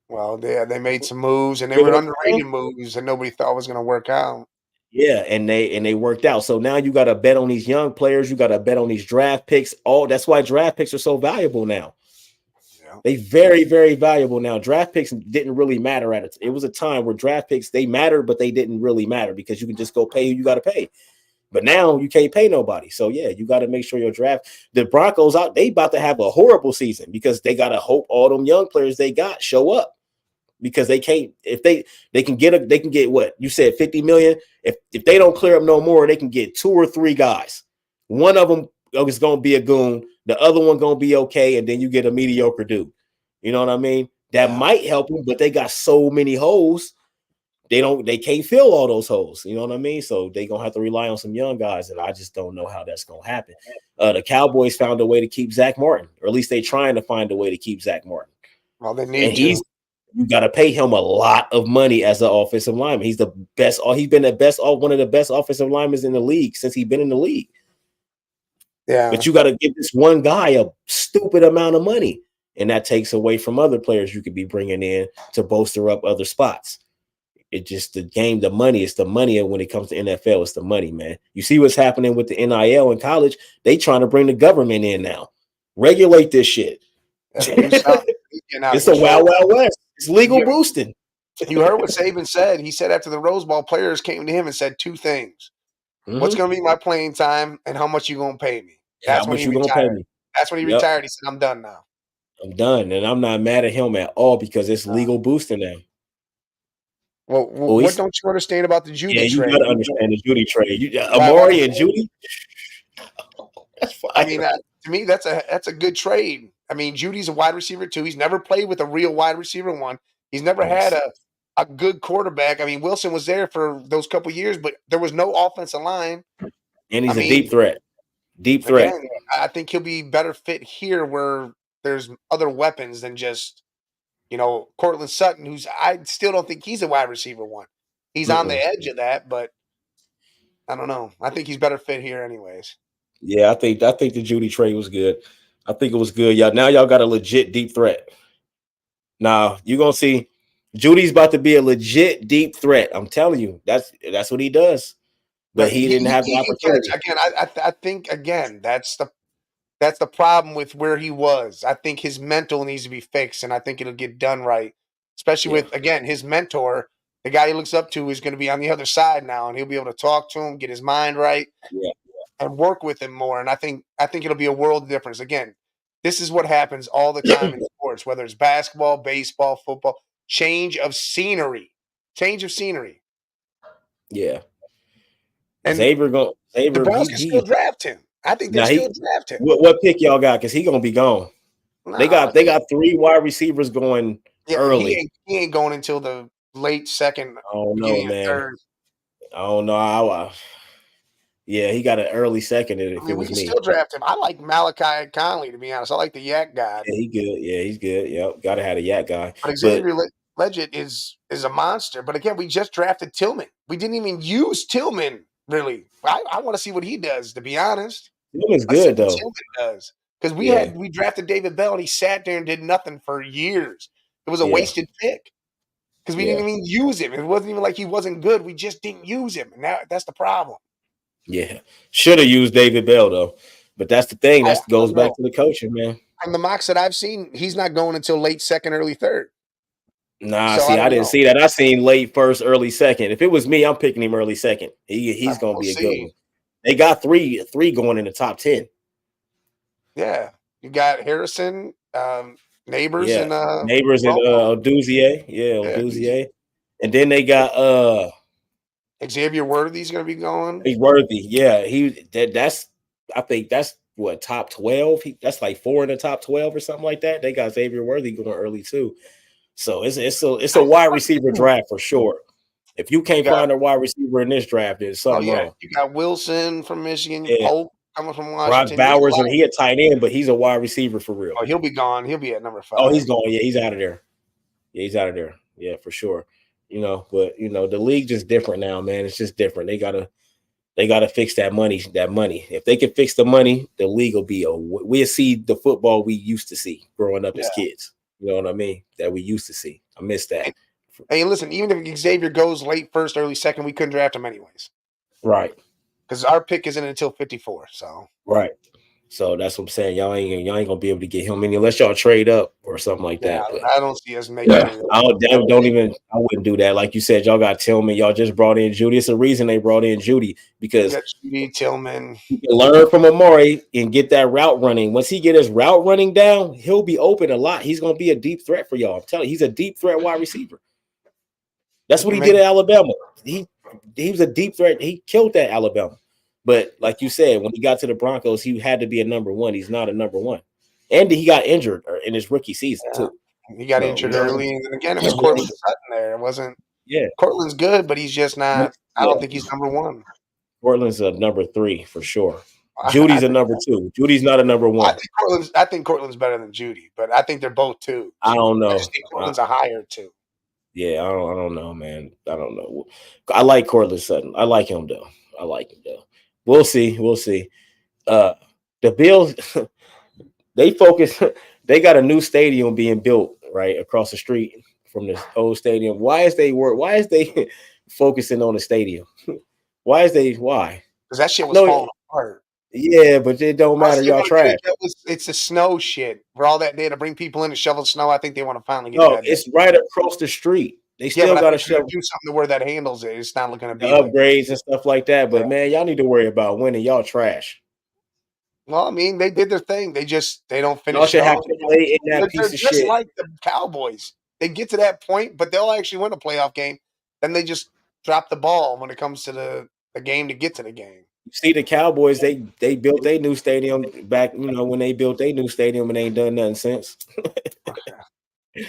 Well, they made some moves, and they were underrated moves, and nobody thought was going to work out. Yeah, and they worked out. So now you got to bet on these young players. You got to bet on these draft picks. That's why draft picks are so valuable now. Yeah. They very, very valuable now. Draft picks didn't really matter at it. It was a time where draft picks, they mattered, but they didn't really matter because you can just go pay who you got to pay. But now you can't pay nobody. So, yeah, you got to make sure your draft. The Broncos out, they about to have a horrible season because they got to hope all them young players they got show up, because they can't. If they can get what you said, 50 million. If they don't clear up no more, they can get 2 or 3 guys. One of them is going to be a goon. The other one going to be okay. And then you get a mediocre dude. You know what I mean? That might help them, but they got so many holes. They can't fill all those holes. You know what I mean? So they're going to have to rely on some young guys, and I just don't know how that's going to happen. The Cowboys found a way to keep Zach Martin, or at least they're trying to find a way to keep Zach Martin. Well, they need to. You got to pay him a lot of money as an offensive lineman. He's the best. He's been one of the best offensive linemen in the league since he's been in the league. Yeah. But you got to give this one guy a stupid amount of money, and that takes away from other players you could be bringing in to bolster up other spots. It just the game, the money. It's the money, and when it comes to NFL, it's the money, man. You see what's happening with the NIL in college? They trying to bring the government in now, regulate this shit. That's what he was telling me. He's getting out of It's a control. wild, wild west. It's legal boosting. You heard what Saban said. He said after the Rose Bowl, players came to him and said two things: "What's going to be my playing time, and how much you going to pay me?" That's How when much he you gonna pay retired. me? That's when he Yep, retired. He said, "I'm done now." I'm done, and I'm not mad at him at all because it's legal boosting now. Well, Oh, what don't you understand about the yeah, Judy you trade? gotta understand the Judy trade. Why Amari and Judy, that's I mean, fire. to me, that's a good trade. I mean, Judy's a wide receiver too. He's never played with a real wide receiver one. He's never had a good quarterback. I mean, Wilson was there for those couple years, but there was no offensive line. And I he's a mean, deep threat. Deep threat. again, I think he'll be better fit here where there's other weapons than just Cortland Sutton, who's I still don't think he's a wide receiver one. He's on the Mm-mm. edge of that, but I don't know. I think he's better fit here, anyways. Yeah, I think the Judy trade was good. I think it was good. Y'all now y'all got a legit deep threat. Now you're gonna see Judy's about to be a legit deep threat. I'm telling you, that's what he does. But But he didn't have the he can catch opportunity. again. I think again that's the problem with where he was. I think his mental needs to be fixed, and I think it'll get done right. Especially Yeah, with again his mentor, the guy he looks up to, is going to be on the other side now, and he'll be able to talk to him, get his mind right, yeah, and work with him more. And I think it'll be a world difference. Again, this is what happens all the time in sports, whether it's basketball, baseball, football. Change of scenery, change of scenery, yeah. and the Xavier Browns can still he draft him. I think they now still he draft him. what pick y'all got? Because he gonna be gone. They No, got they got three wide receivers going yeah, early. he ain't going until the late second, I don't know, beginning of man. third. I don't know. Yeah, he got an early second I if it mean, we was can me. still draft him. I like Malachi Conley, to be honest. I like the Yak God, Yeah, he good. Yeah, he's good. Yep. Gotta have a yak guy. but But Xavier Legend is a monster. But again, we just drafted Tillman. We didn't even use Tillman really. I want to see what he does. To be honest, Tillman's let's see good what though. Tillman does because Yeah, we drafted David Bell and he sat there and did nothing for years. It was a yeah, wasted pick because we didn't yeah, even use him. It wasn't even like he wasn't good. We just didn't use him, and that's the problem. yeah. Should have used David Bell though. But that's the thing. I That goes don't back know. to the coaching, man. From the mocks that I've seen, he's not going until late second, early third. Nah, So I see, I don't didn't know. see that. I seen late first, early second. If it was me, I'm picking him early second. He's gonna We'll be a good see. one. They got three going in the top 10. Yeah, you got Harrison, Neighbors, Yeah. and Neighbors and Romo. Oduzier. Yeah, Yeah, Oduzier. And then they got Xavier Worthy's going to be going. He's worthy. Yeah, that's I think that's what top 12. That's like four in the top 12 or something like that. They got Xavier Worthy going early too. So it's a wide receiver draft for sure. If you You can't got find a wide receiver in this draft, there's something yeah, wrong. you got Wilson from Michigan, Yeah. Polk coming from Brock Washington. There's a Bowers, lot. and he a tight end, but he's a wide receiver for real. Oh, he'll be gone. He'll be at number Oh, he's 5. going. Yeah, he's out of there. Yeah, he's out of there. Yeah, for sure. But the league just different now, man. It's just different. They gotta fix that money. That money. If they can fix the money, the league will be. We'll see the football we used to see growing up Yeah. as kids. You know what I mean? That we used to see. I miss that. Hey, listen, even if Xavier goes late first, early second, we couldn't draft him anyways Right. because our pick isn't until 54. So Right. So that's what I'm saying. Y'all ain't gonna be able to get him any unless y'all trade up or something like yeah, that. But I don't see us making any. I wouldn't do that. Like you said, y'all got Tillman. Y'all just brought in Judy. It's a reason they brought in Judy We because got Judy Tillman. he can learn from Amari and get that route running. Once he get his route running down, he'll be open a lot. He's gonna be a deep threat for y'all. I'm telling you, he's a deep threat wide receiver. That's We what can he make did at Alabama. He was a deep threat. He killed that Alabama. But like you said, when he got to the Broncos, he had to be a number one. He's not a number one. And he got injured in his rookie season yeah. too. He got So injured early, and then again, it was Cortland Sutton there. It wasn't yeah, Cortland's good, but he's just not. I yeah. don't think he's number 1. Portland's a number 3 for sure. I Judy's a think number 2. Judy's not a number 1. I think Cortland's better than Judy, but I think they're both 2s. I don't I know. just think Cortland's a higher 2. Yeah, I don't know, man. I don't know. I like Cortland Sutton. I like him though. We'll see. We'll see. Uh The Bills, they focus. They got a new stadium being built right across the street from the old stadium. Why is they focusing on the stadium? Why? Because that shit was No, falling apart. yeah, but it don't matter. Plus, they Y'all want to trash. get it. It's the snow shit. For all that day to bring people in to shovel snow, I think they want to finally get No, that done. it's right across the street. They Yeah, still but I got to think they're show gonna do something to where that handles it. It's not going to the be like upgrades and stuff like that. yeah. But man, y'all need to worry about winning. Y'all trash. Well, I mean, they did their thing. They don't Y'all finish it should have off. to play in that They're piece of just shit. like the Cowboys. They get to that point, but they'll actually win a playoff game. Then they just drop the ball when it comes to the game to get to the game. See the Cowboys, they built their new stadium back, when they built their new stadium and ain't done nothing since.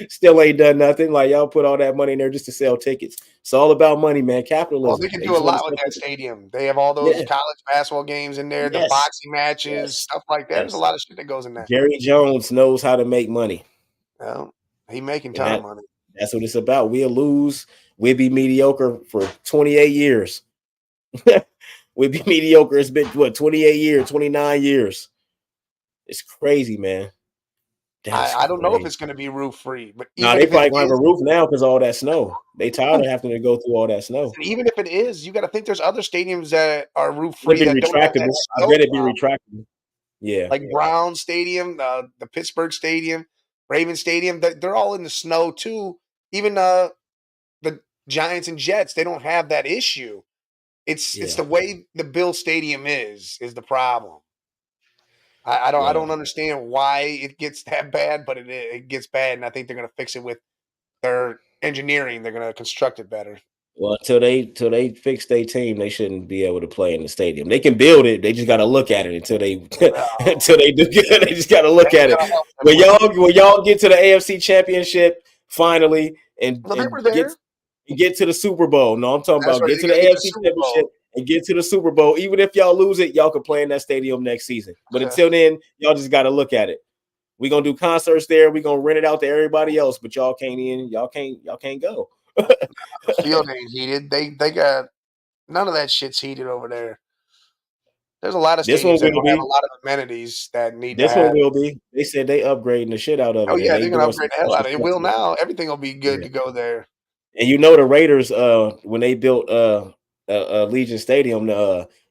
Still ain't done nothing. Like y'all put all that money in there just to sell tickets. It's all about money, man. Well, Capitalism. they can They do a just want lot to with sell that tickets. stadium. They have all those Yeah. college basketball games in there, the Yes. boxing matches, Yes. stuff like that. There's a Yes. lot of shit that goes in there. Jerry Jones knows how to make money. Well, he making And ton of money. that's what it's about. We'll lose. We'll be mediocre for 28 years. We'll be mediocre. It's been 28 years, 29 years. It's crazy, man. That's I don't know if crazy. it's going to be roof free, but Nah, even they if it probably gonna have a is, roof now because all that snow. They tired of having to go through all that snow. even if it is, you got to think there's other stadiums that are roof It'd free be that don't have that retractable. I snow bet it'd be problem. retractable. Yeah. Like Brown Stadium, the Pittsburgh Stadium, Raven Stadium, they're all in the snow too. Even the Giants and Jets, they don't have that issue. It's Yeah. the way the Bill Stadium is the problem. I don't Well, understand why it gets that bad, but it gets bad, and I think they're gonna fix it with their engineering. They're gonna construct it better. well, till they fix their team, they shouldn't be able to play in the stadium. They can build it. They just got to look at it until they until they do good. They just got to look at it. When y'all get to the AFC Championship finally and Well, they were and there. get to the Super Bowl. No, I'm talking That's about right. get They to the got to get to the AFC Super Championship Bowl. and get to the Super Bowl. Even if y'all lose it, y'all can play in that stadium next season. But until then, y'all just got to look at it. We're gonna do concerts there. We're gonna rent it out to everybody else, but y'all can't in. Y'all can't go. The field ain't heated. They got none of that shit's heated over there. There's a lot of This one stadiums that will don't have a be. lot of amenities that need to This one have. will be. They said they upgrading the shit out of Oh it, and yeah, they they're gonna doing some upgrade the hell special out of it. It stuff will to it. now. Everything will be good Yeah. to go there. And the Raiders, when they built Legion Stadium,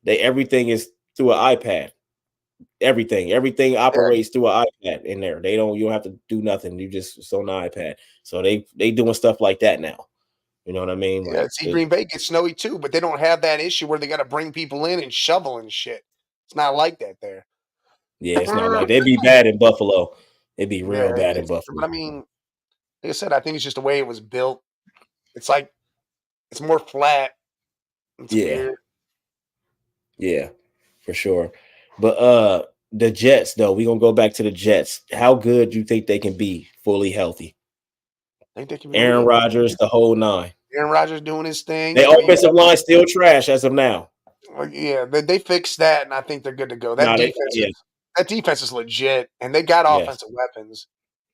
they everything is through an iPad. Everything Yeah, operates through an iPad in there. You don't have to do nothing. It's on the iPad. So they doing stuff like that now. You know what I mean? yeah. Like See, Green Bay gets snowy too, but they don't have that issue where they got to bring people in and shovel and shit. It's not like that there. yeah, it's not like they'd be bad in Buffalo. It'd be Yeah, real bad in but Buffalo. I mean, like I said, I think it's just the way it was built. It's like it's more flat. It's Yeah, weird. yeah, for sure. But the Jets though, we gonna go back to the Jets. How good do you think they can be fully healthy? I think they can be Aaron real Rodgers, the whole nine. Aaron Rodgers doing his thing. Their You know, offensive line still trash as of now. yeah, they fixed that, and I think they're good to go. No, yeah, That defense is legit, and they got yes, offensive weapons.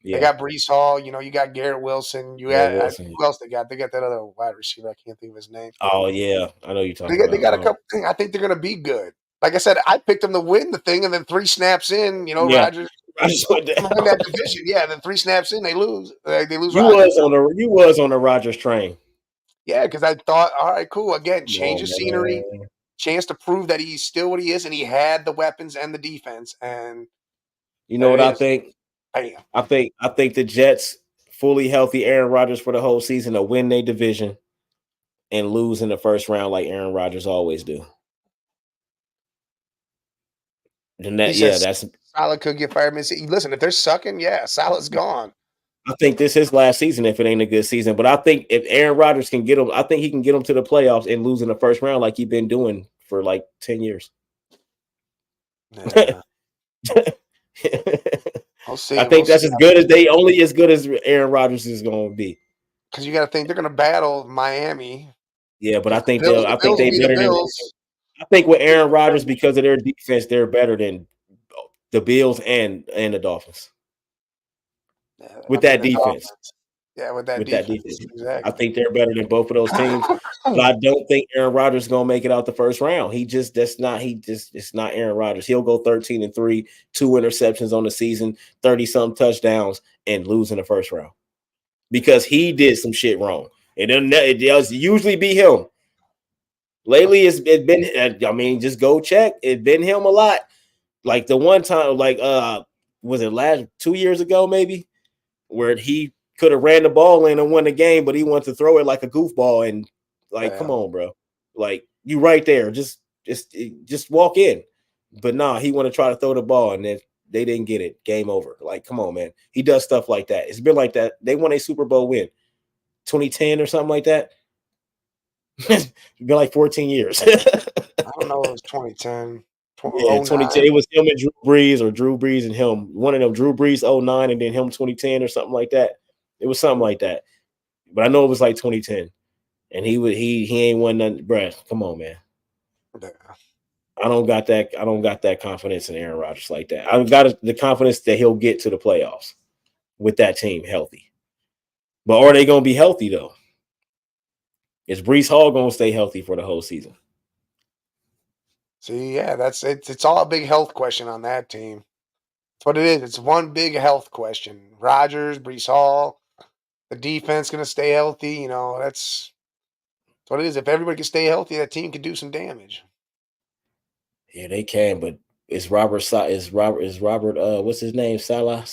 They yeah. got Brees Hall. You know, you got Garrett Wilson. You Garrett got Wilson. who else they got? They got that other wide receiver. I can't think of his name. Oh yeah, I know you're talking They got a about. couple things. I think they're going to be good. Like I said, I picked them to win the thing, and then 3 snaps in, Yeah, Rodgers I just went down. win that division. Yeah, then 3 snaps in, they lose. They lose You Rodgers. was on the Rodgers train. Yeah, because I thought, all right, cool. Again, change Oh of scenery, man. chance to prove that he's still what he is, and he had the weapons and the defense, and You know there what it I is. think? Bam. I think the Jets fully healthy Aaron Rodgers for the whole season to win their division and lose in the first round like Aaron Rodgers always do. Then He yeah, says that's Salah could get fired. Listen, if they're sucking, yeah, Salah's gone. I think this is his last season if it ain't a good season. But I think if Aaron Rodgers can get him, I think he can get him to the playoffs and lose in the first round like he's been doing for like 10 years. Yeah. We'll see. I think that's only as good as Aaron Rodgers is going to be. Because you got to think they're going to battle Miami. Yeah, but I think the Bills they will be the better than. Bills. I think with Aaron Rodgers because of their defense, they're better than the Bills and the Dolphins. Yeah, With that defense. Yeah, with that defense. exactly. I think they're better than both of those teams, but I don't think Aaron Rodgers is gonna make it out the first round. It's not Aaron Rodgers. He'll go 13-3, 2 interceptions on the season, 30-something touchdowns, and lose in the first round because he did some shit wrong. And then it does usually be him. Lately, it's been. I mean, just go check. It's been him a lot. Like the one time, was it last 2 years ago, maybe, where he could have ran the ball in and won the game, but he wanted to throw it like a goofball. And come on, bro. Like you right there. Just walk in. But nah, he want to try to throw the ball and then they didn't get it. Game over. Like, come on, man. He does stuff like that. It's been like that. They won a Super Bowl win, 2010 or something like that. It's been like 14 years. I don't know. It was 2010. Yeah, 2010. It was him and Drew Brees and him. One of them, Drew Brees 09 and then him 2010 or something like that. It was something like that. But I know it was like 2010. And he ain't won nothing. Bruh, come on, man. Yeah. I don't got that confidence in Aaron Rodgers like that. I've got the confidence that he'll get to the playoffs with that team healthy. But are they going to be healthy though? Is Brees Hall going to stay healthy for the whole season? See, yeah, it's all a big health question on that team. That's what it is. It's one big health question. Rodgers, Brees Hall, the defense going to stay healthy. You know, that's what it is. If everybody can stay healthy, that team can do some damage. Yeah, they can, but is Robert what's his name? Salah.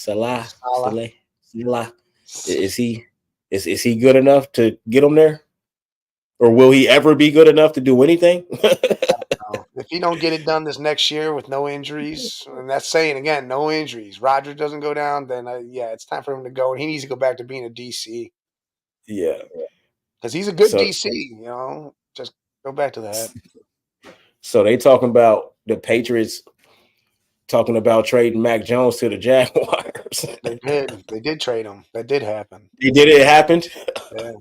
Is he good enough to get him there? Or will he ever be good enough to do anything? If he don't get it done this next year with no injuries, and that's saying again, no injuries, Rodgers doesn't go down, then it's time for him to go, and he needs to go back to being a DC. Yeah, because he's a good DC. You know, just go back to that. So they talking about the Patriots talking about trading Mac Jones to the Jaguars. They did trade him. That did happen. It happened. Yeah.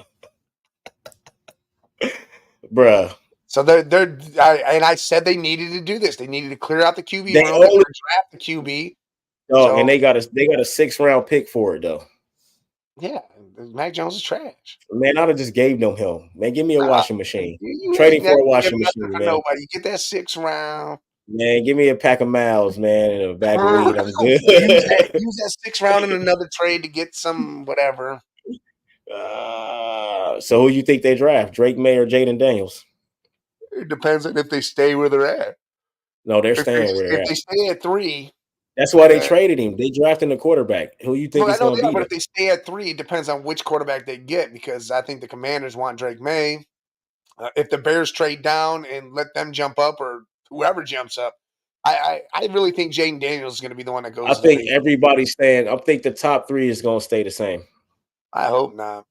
Bruh. So I said they needed to do this. They needed to clear out the QB room. They draft the QB. And they got a 6th round pick for it though. Yeah, Mac Jones is trash. Man, I'd have just gave them him. Man, give me a washing machine. Trading for a washing machine, man. Nobody get that 6th round. Man, give me a pack of miles, man, and a bag of weed. I'm good. use that 6th round in another trade to get some whatever. So who you think they draft? Drake May or Jaden Daniels? It depends on if they stay where they're at. No, they're staying where they're at. If they stay at 3. That's why they traded him. They drafted a quarterback. Who you think is going to be? But if they stay at 3, it depends on which quarterback they get because I think the Commanders want Drake May. If the Bears trade down and let them jump up or whoever jumps up, I really think Jaden Daniels is going to be the one that goes. I think everybody's staying. I think the top 3 is going to stay the same. I hope not.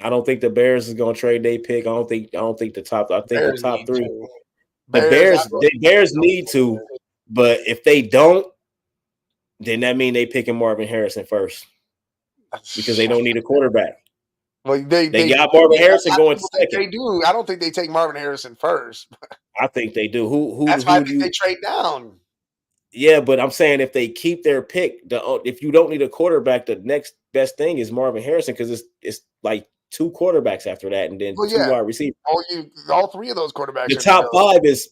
I don't think the Bears is going to trade their pick. I don't think the top. I think the top 3. The Bears need to, but if they don't, then that means they picking Marvin Harrison first because they don't need a quarterback. Well, they got Marvin Harrison going second. They do. I don't think they take Marvin Harrison first. I think they do. Who? That's why I think they trade down. Yeah, but I'm saying if they keep their pick, if you don't need a quarterback, the next best thing is Marvin Harrison because it's like 2 quarterbacks after that, and then 2 wide receivers. All 3 of those quarterbacks. The top 5 is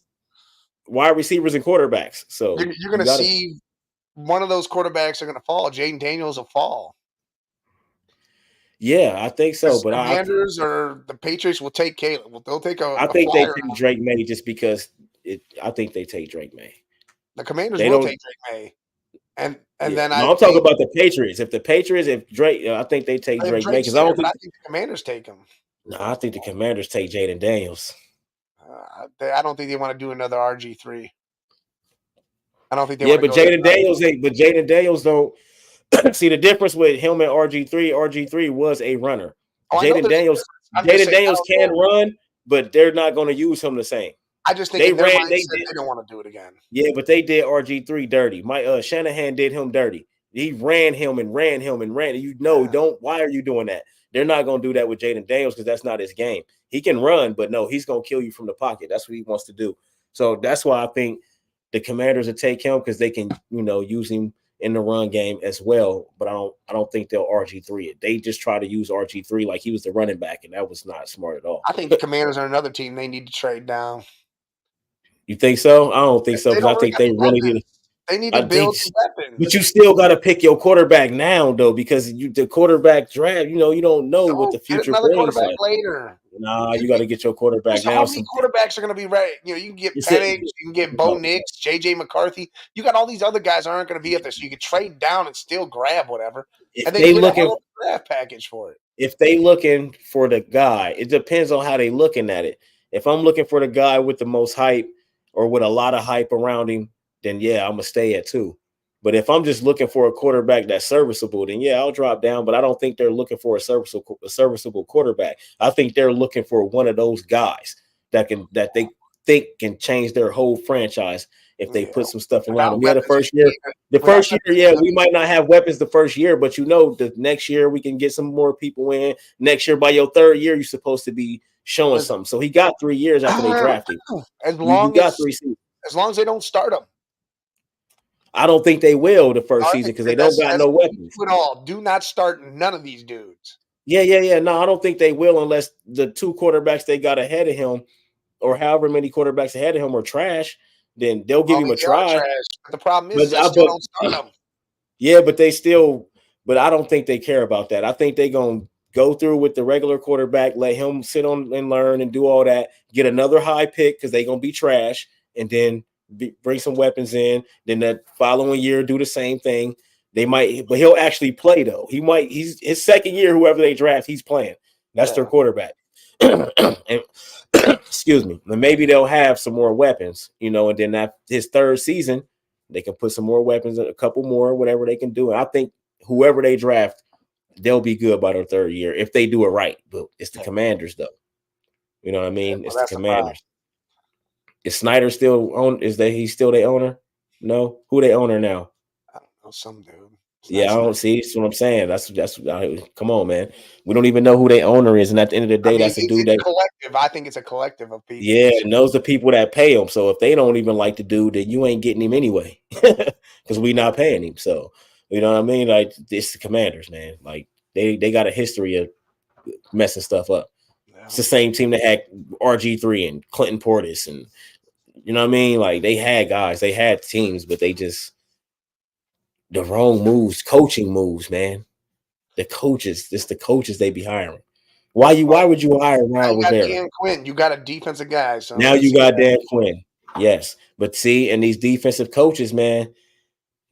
wide receivers and quarterbacks. So you're going to see one of those quarterbacks are going to fall. Jaden Daniels will fall. Yeah, I think so. But Commanders or the Patriots will take Caleb. They'll take I think they take Drake May just because I think they take Drake May. The Commanders will take Drake May. And then I'm talking about the Patriots. If Drake, I think they take Drake May because I think the Commanders take him. No, I think the Commanders take Jaden Daniels. I don't think they want to do another RG3. I don't think they. Yeah, but Jaden Daniels don't see the difference with him and RG3. RG3 was a runner. Jaden Daniels can run, but they're not going to use him the same. I just think they don't want to do it again. Yeah, but they did RG3 dirty. Shanahan did him dirty. He ran him and ran him and ran. Don't. Why are you doing that? They're not going to do that with Jaden Daniels because that's not his game. He can run, but no, he's going to kill you from the pocket. That's what he wants to do. So that's why I think the Commanders will take him because they can, use him in the run game as well. But I don't think they'll RG3 it. They just try to use RG3 like he was the running back, and that was not smart at all. I think the Commanders are another team they need to trade down. You think so? I don't think so They because don't I really think got they the really weapons. need. They need to build some But weapons. you still got to pick your quarterback now, though, because the quarterback draft. You don't know what the Get future another brings. quarterback Like, later. nah, you got to get your quarterback So now. how many quarterbacks are going to be ready? You can get It's a- Penix, you can get Bo Nix, JJ McCarthy. You got all these other guys that aren't going to be up there, so you can trade down and still grab whatever, and then get a hell of a draft package for it. If they looking for the guy, it depends on how they looking at it. If I'm looking for the guy with the most hype or with a lot of hype around him, then yeah, I'm gonna stay at 2. But if I'm just looking for a quarterback that's serviceable, then yeah, I'll drop down. But I don't think they're looking for a serviceable quarterback. I think they're looking for one of those guys that they think can change their whole franchise if they put some stuff around them. Yeah, the first year, yeah, we might not have weapons the first year, but the next year we can get some more people in. Next year, by your third year, you're supposed to be showing something. So he got 3 years after they drafted. As long as they don't start him. I don't think they will the first season because they don't got no weapons. Do not start none of these dudes. Yeah. No, I don't think they will unless the 2 quarterbacks they got ahead of him, or however many quarterbacks ahead of him, are trash. Then they'll give him a try. But the problem is, they still don't start them. Yeah, but I don't think they care about that. I think they're gonna go through with the regular quarterback, let him sit on and learn and do all that, get another high pick because they're gonna be trash, and then bring some weapons in. Then that following year, do the same thing. They might, but he'll actually play though. He's his second year, whoever they draft, he's playing. That's their quarterback. And excuse me. And maybe they'll have some more weapons, and then his third season, they can put some more weapons, a couple more, whatever they can do. And I think whoever they draft, they'll be good by their third year if they do it right. But it's the Commanders, though. You know what I mean? It's the Commanders. Is Snyder still on? He's still the owner? No, who they owner now? I don't know, some dude. Yeah, I don't see. That's what I'm saying. That's come on, man. We don't even know who their owner is, and at the end of the day, that's a dude that collective. I think it's a collective of people. Yeah, and those are the people that pay him. So if they don't even like the dude, then you ain't getting him anyway, because we not paying him. So you know what I mean? Like, it's the Commanders, man. Like they got a history of messing stuff up. Yeah. It's the same team that had RG3 and Clinton Portis, and you know what I mean? Like, they had guys, they had teams, but they just the wrong moves, coaching moves, man. The coaches they be hiring. Why would you hire Ron Rivera? Dan Quinn, you got a defensive guy. So now you got Dan Quinn. Yes. But see, and these defensive coaches, man,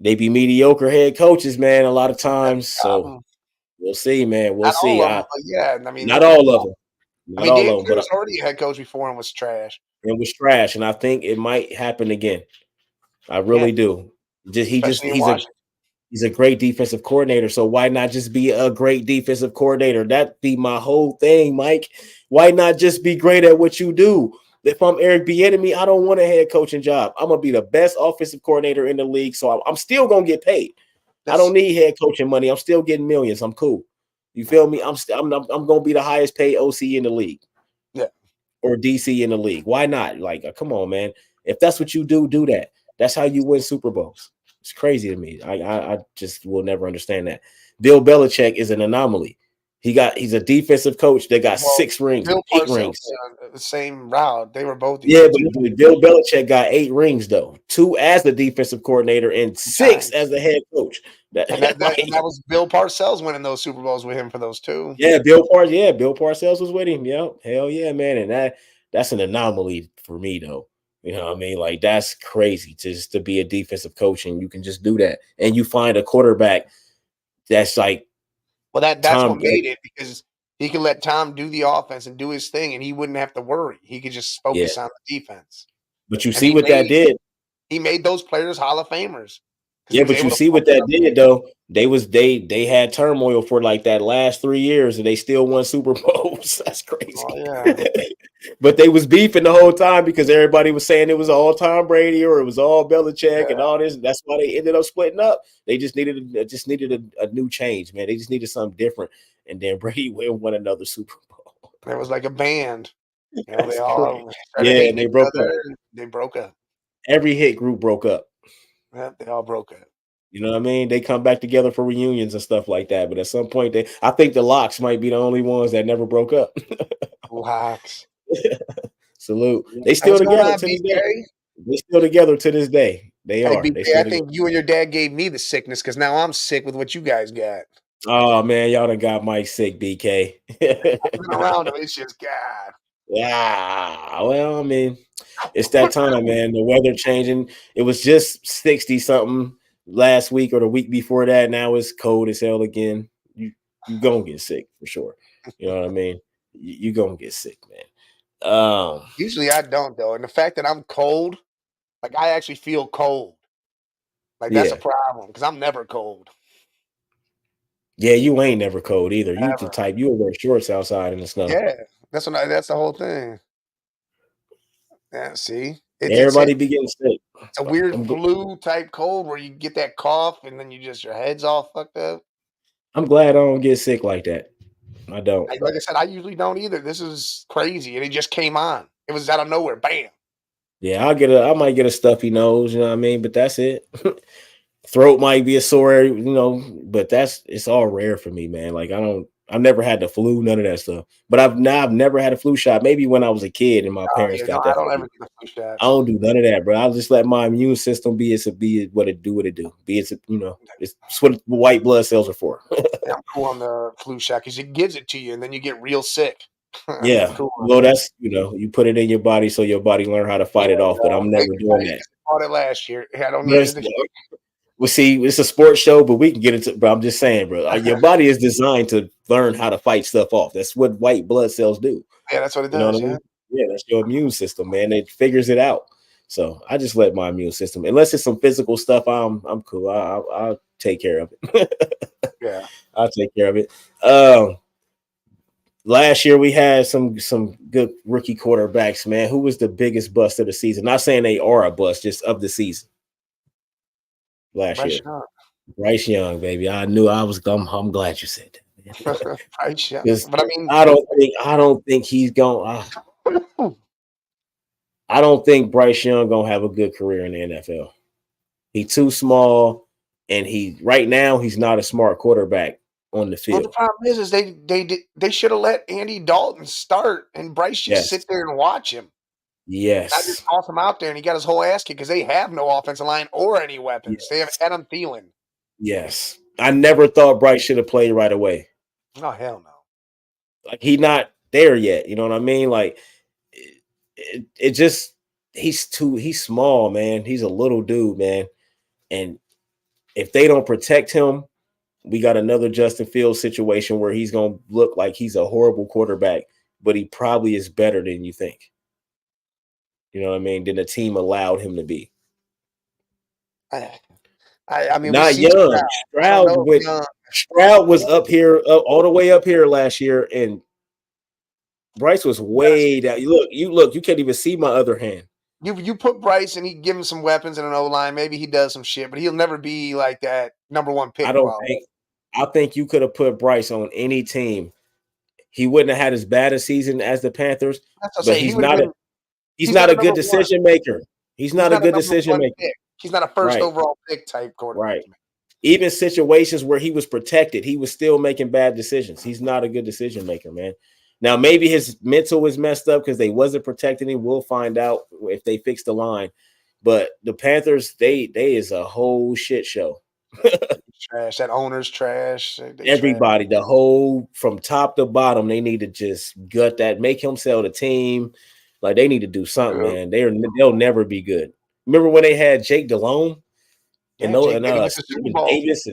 they be mediocre head coaches, man, a lot of times. So we'll see, man. We'll see. Not all of them. Dan Quinn was already a head coach before and was trash. It was trash, and I think it might happen again. I really do. He's a great defensive coordinator. So why not just be a great defensive coordinator? That'd be my whole thing, Mike. Why not just be great at what you do? If I'm Eric Bieniemy, I don't want a head coaching job. I'm gonna be the best offensive coordinator in the league, so I'm still gonna get paid. I don't need head coaching money. I'm still getting millions. I'm cool. You feel me? I'm gonna be the highest paid OC in the league. Yeah. Or DC in the league. Why not? Like, come on, man. If that's what you do, do that. That's how you win Super Bowls. It's crazy to me. I just will never understand that. Bill Belichick is an anomaly. He's a defensive coach that got 6 rings, 8 rings. The same route. They were both. Yeah, but Bill Belichick got 8 rings though. 2 as the defensive coordinator and 6 as the head coach. That was Bill Parcells winning those Super Bowls with him for those 2. Yeah, Bill Parcells was with him. Yep. Hell yeah, man. And that's an anomaly for me though. You know what I mean? Like, that's crazy to be a defensive coach and you can just do that. And you find a quarterback that's like, well, that's what made it, because he could let Tom do the offense and do his thing, and he wouldn't have to worry. He could just focus on the defense. But you see what that did? He made those players Hall of Famers. Yeah, but you see what that did though. They had turmoil for like that last 3 years, and they still won Super Bowls. That's crazy. Oh, yeah. But they was beefing the whole time because everybody was saying it was all Tom Brady or it was all Belichick and all this. And that's why they ended up splitting up. They just needed a new change, man. They just needed something different. And then Brady won another Super Bowl. It was like a band. They all they broke up. They broke up. Every hit group broke up. Yeah, they all broke up. You know what I mean? They come back together for reunions and stuff like that. But at some point, I think the Locks might be the only ones that never broke up. Locks. Salute. Yeah. They Hey, still what's going together on, to this day. BK? They still together to this day. They Hey, are. They BK, still I together. think you and your dad gave me the sickness because now I'm sick with what you guys got. Oh man, y'all done got Mike sick, BK. I've been around him. It's just God. Yeah. Well, I mean, it's that time, man. The weather changing. It was just 60 something last week or the week before that. Now it's cold as hell again. You gonna get sick for sure. You know what I mean? You gonna get sick, man. Usually I don't though, and the fact that I'm cold, like I actually feel cold. Like that's a Yeah. problem because I'm never cold. Yeah, you ain't never cold either. You the Ever. type you'll wear shorts outside in the snow. Yeah, that's the whole thing. Yeah, see, Everybody be getting sick. it's a weird I'm, gl- flu type cold where you get that cough and then your head's all fucked up. I'm glad I don't get sick like that. I don't. Like I said, I usually don't either. This is crazy, and it just came on. It was out of nowhere. Bam. Yeah, I might get a stuffy nose, you know what I mean? But that's it. Throat might be a sore, but it's all rare for me, man. Like I've never had the flu, none of that stuff. But I've never had a flu shot. Maybe when I was a kid and my Oh parents yeah, no, got I that don't for ever me. get the flu I shots. don't do none of that, bro. I'll just let my immune system be what it do. It's what white blood cells are for. Yeah, I'm cool on the flu shot because it gives it to you, and then you get real sick. I'm Yeah. cool on Well, that. that's you put it in your body so your body learn how to Yeah, fight it off. But no, I'm thank never you, doing buddy. that. I bought it last year. I don't need There's it. Well, see, it's a sports show, but we can get into. But I'm just saying, bro, your body is designed to learn how to fight stuff off. That's what white blood cells do. Yeah, that's what it You know what does. I Yeah. mean? Yeah, that's your immune system, man. It figures it out. So I just let my immune system, unless it's some physical stuff, I'm cool. I'll take care of it. Yeah. I'll take care of it. Um, Last year we had some good rookie quarterbacks, man. Who was the biggest bust of the season? Not saying they are a bust, just of the season last Bryce year. Young. Bryce Young, baby. I knew I was. I'm glad you said that, man. Bryce Young. Because But I mean, I don't think he's going. I don't think Bryce Young gonna have a good career in the NFL. He's too small, and he right now he's not a smart quarterback on the well, the field. problem is they should have let Andy Dalton start and Bryce just Yes, sit there and watch him. Not just yes, toss him out there and he got his whole ass kicked because they have no offensive line or any weapons. They have yes, Adam Thielen. yes. I never thought Bryce should have played right away. Oh hell no. Like he's not there yet. You know what I mean? Like it just he's small, man. He's a little dude, man. And if they don't protect him, we got another Justin Fields situation where he's going to look like he's a horrible quarterback, but he probably is better than you think. You know what I mean? Than the team allowed him to be. I mean, we Not see young. Stroud. I don't know if young. Stroud was up here, all the way up here last year, and Bryce was way down. You can't even see my other hand. You put Bryce and he give him some weapons and an O line. Maybe he does some shit, but he'll never be like that number one I pick don't quality. think. I think you could have put Bryce on any team. He wouldn't have had as bad a season as the Panthers, That's what I but say. He would have been. he's He's not not a a good number one. decision maker. He's He's not a not a good number decision one maker. pick. He's not a first Right. overall pick type quarterback. Right. Even situations where he was protected, he was still making bad decisions. He's not a good decision maker, man. Now, maybe his mental was messed up because they wasn't protecting him. We'll find out if they fix the line. But the Panthers, they is a whole shit show. Trash. That owner's trash. They trash. Everybody, the whole from top to bottom, they need to just gut that, make him sell the team. Like they need to do something, Yeah. man. They'll never be good. Remember when they had Jake Delhomme and Yeah, Jake. He went to the Super Stephen Bowl. Davis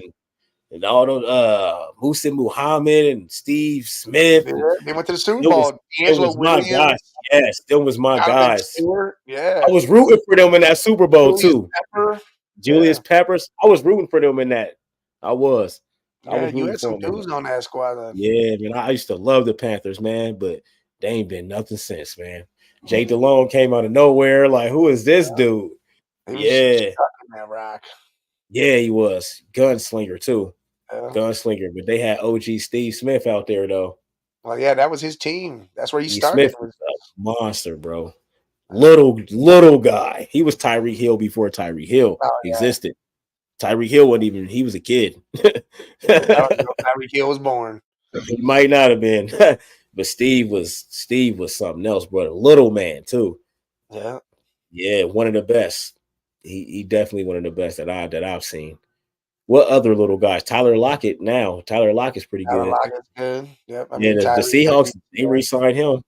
and all those Musa Muhammad and Steve Smith. Yeah, And they went to the Super it was Bowl. it D'Angelo was my guys. Williams, Yes, them was my Jonathan guys. Stewart. Yeah. I was rooting for them in that Super Bowl Julius too. Pepper. Julius Yeah. Peppers. I was rooting for them in that. I was. I Yeah, was you rooting had for some them in dudes that. on that squad then. Yeah, man. I used to love the Panthers, man, but they ain't been nothing since, man. Jake Delhomme came out of nowhere. Like, who is this dude? He was Yeah. stuck in that rock. Yeah, he was. Gunslinger, too. Yeah. Gunslinger. But they had OG Steve Smith out there, though. Well, yeah, that was his team. That's where he Steve started. Smith was a monster, bro. Little guy. He was Tyreek Hill before Tyreek Hill Oh, yeah. existed. Tyreek Hill wasn't even. He was a kid. Yeah, I don't know if Tyreek Hill was born. He might not have been, but Steve was something else, bro. A little man too. Yeah. Yeah, one of the best. He definitely one of the best that I've seen. What other little guys? Tyler Lockett now. Tyler Lockett's pretty Tyler good. Lockett's good. Yep. I Yeah, mean, the Tyreek Seahawks, Hill. they re-signed him.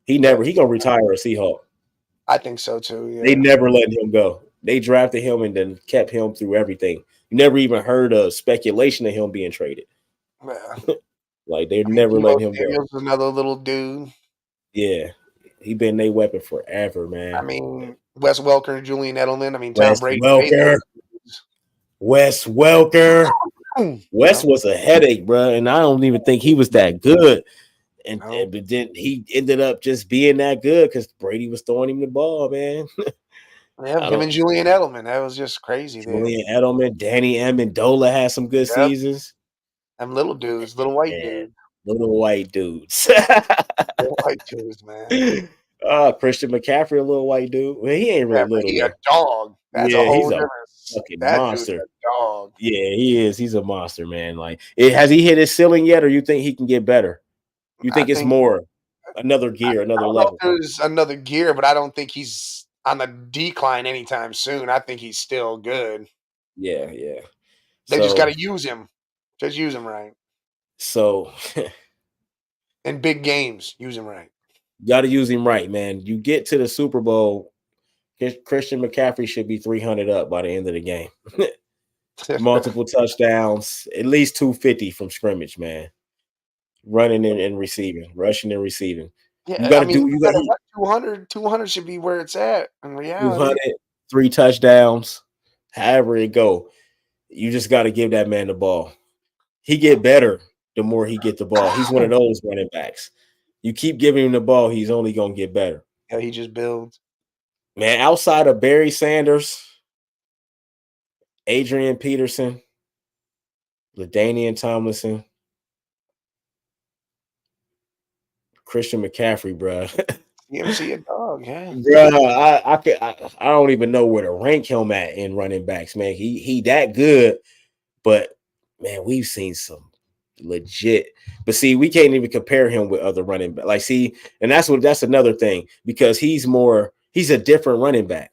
He Yep. gonna retire a Seahawk. I think so too. Yeah. They never let him go. They drafted him and then kept him through everything. You never even heard of speculation of him being traded. Yeah. Like they I mean, never let Debo him go. Samuel's another little dude. Yeah, he been their weapon forever, man. I mean, Wes Welker, Julian Edelman. I mean, Tom Wes Brady. Welker. Wes Welker. Wes was a headache, bro, and I don't even think he was that good. But then he ended up just being that good because Brady was throwing him the ball, man. Yeah, him and Julian Edelman. That was just crazy. Julian Edelman, Danny Amendola had some good seasons. Them little dudes, little white dudes. Little white dudes. Little white dudes, man. Christian McCaffrey, a little white dude. Well, he ain't really little. He a dog. That's a whole he's a difference. fucking That monster. dude's a dog. Yeah, he is. He's a monster, man. Like, has he hit his ceiling yet, or you think he can get better? You think it's more another gear, another level? There's another gear, but I don't think he's on the decline anytime soon. I think he's still good. Yeah. They just got to use him. Just use him right. So, in big games, use him right. Got to use him right, man. You get to the Super Bowl, Christian McCaffrey should be 300 up by the end of the game. Multiple touchdowns, at least 250 from scrimmage, man. Running and receiving, rushing and receiving. Yeah, you got to do. You got 200. 200 should be where it's at in reality. 200, 3 touchdowns, however it go. You just got to give that man the ball. He get better the more he get the ball. He's one of those running backs. You keep giving him the ball, he's only gonna get better. Yeah, he just builds. Man, outside of Barry Sanders, Adrian Peterson, LaDainian Tomlinson, Christian McCaffrey, bro. CMC a dog, yeah. Bro, I don't even know where to rank him at in running backs, man. He that good, but man, we've seen some legit. But see, we can't even compare him with other running backs. Like, see, and that's another thing because he's a different running back.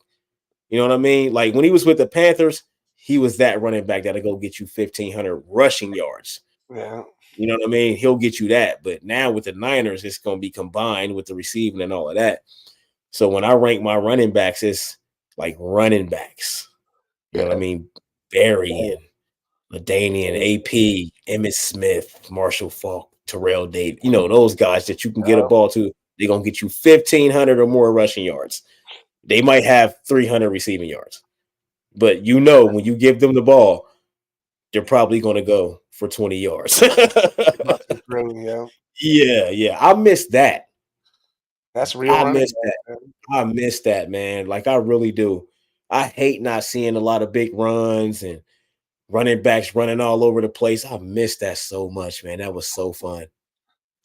You know what I mean? Like when he was with the Panthers, he was that running back that'll go get you 1,500 rushing yards. Yeah. You know what I mean? He'll get you that. But now with the Niners, it's going to be combined with the receiving and all of that. So when I rank my running backs, it's like running backs. You know what I mean? Barry and LaDainian, AP, Emmitt Smith, Marshall Faulk, Terrell Davis. You know, those guys that you can get a ball to, they're going to get you 1,500 or more rushing yards. They might have 300 receiving yards. But you know, when you give them the ball, they're probably going to go for 20 yards. Yeah. I miss that. That's real. I miss that, man. Like I really do. I hate not seeing a lot of big runs and running backs running all over the place. I miss that so much, man. That was so fun.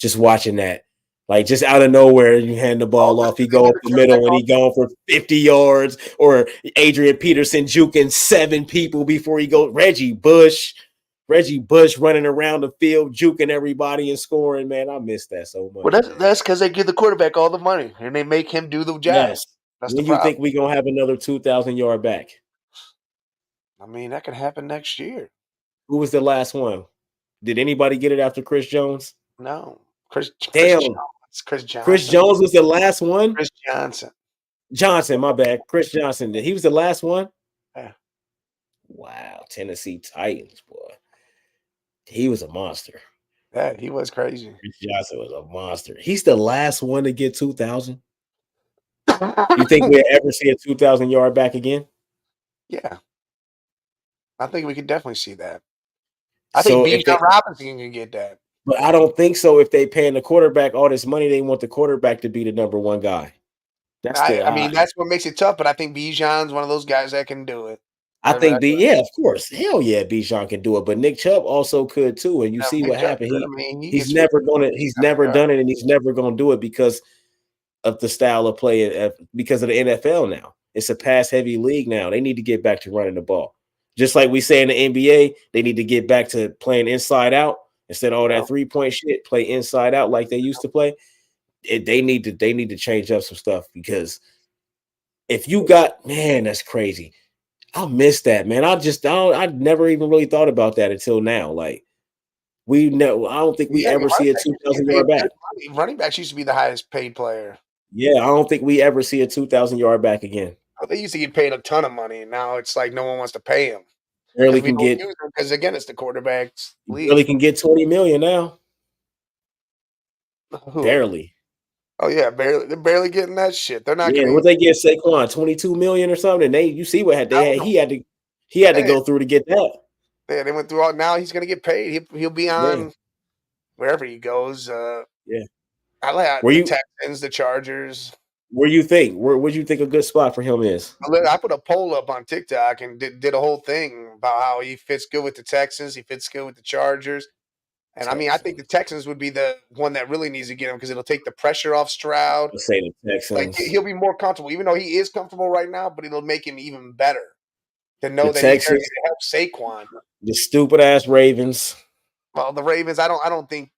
Just watching that. Like just out of nowhere, you hand the ball off. He go up the middle and he going for 50 yards. Or Adrian Peterson juking 7 people before he goes. Reggie Bush running around the field, juking everybody and scoring. Man, I miss that so much. Well, that's because they give the quarterback all the money and they make him do the job. Yes. When you think we're gonna have another 2,000-yard back? I mean, that could happen next year. Who was the last one? Did anybody get it after Chris Jones? No. Chris Johnson. Chris Jones was the last one? Chris Johnson. Johnson, my bad. Chris Johnson. He was the last one? Yeah. Wow. Tennessee Titans, boy. He was a monster. Yeah, he was crazy. Chris Johnson was a monster. He's the last one to get 2,000. You think we'll ever see a 2,000-yard back again? Yeah. I think we could definitely see that. I think Bijan Robinson can get that. But I don't think so. If they paying the quarterback all this money, they want the quarterback to be the number one guy. I mean, that's what makes it tough. But I think Bijan's one of those guys that can do it. I think of course, hell yeah, Bijan can do it. But Nick Chubb also could too. And you see what happened. He's never done it, and he's never gonna do it because of the style of play. Because of the NFL now, it's a pass heavy league now. They need to get back to running the ball. Just like we say in the NBA, they need to get back to playing inside out instead of all Yeah. that 3-point shit. Play inside out like they used to play. They need to change up some stuff because if you got that's crazy. I miss that, man. I never even really thought about that until now. Like I don't think we Yeah, ever see a 2,000 yard back. running backs used to be the highest paid player. Yeah, I don't think we ever see a 2,000 yard back again. Oh, they used to get paid a ton of money, and now it's like no one wants to pay them Barely because we can don't get use them because again, it's the quarterbacks barely league. can get 20 million now. Who? Barely. Oh yeah, barely. They're barely getting that shit. They're not Yeah, gonna. what they get Saquon 22 million or something. And you see what they I had. don't He had to know. go through to get that. Yeah, they went through all. Now he's gonna get paid. He'll be Yeah, on wherever he goes. yeah. I like Where the you Texans, the Chargers. where do you think a good spot for him is? I put a poll up on TikTok and did a whole thing about how he fits good with the Texans. He fits good with the Chargers. And I mean, I think the Texans. Texans would be the one that really needs to get him because it'll take the pressure off Stroud. Let's say the Like Texans. he'll be more comfortable, even though he is comfortable right now. But it'll make him even better to The know that he's there Texans, to help Saquon. the stupid ass Ravens. Well, the Ravens, I don't think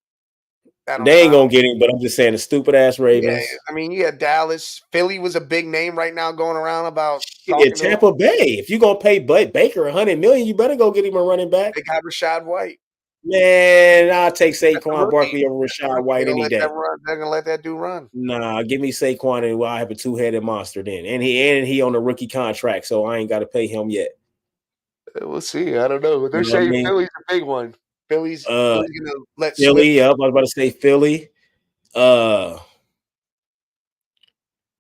I don't They know. ain't gonna get him, but I'm just saying the stupid ass Yeah, Ravens. I mean, you had Dallas, Philly was a big name right now going around about Yeah, talking to him. Tampa Bay. If you're gonna pay Baker 100 million, you better go get him a running back. They got Rashad White. Man, I'll take That's a Saquon rookie. Barkley over That's a Rashad rookie. They're White gonna any let that day. run. They're gonna let that dude run. Nah, give me Saquon and I have a two-headed monster then. And he on a rookie contract, so I ain't got to pay him yet. We'll see. I don't know. You They're know what I saying mean? Philly's a big one. Philly's Uh Philly's gonna let Swift. Philly, up. I was about to say Philly. Uh The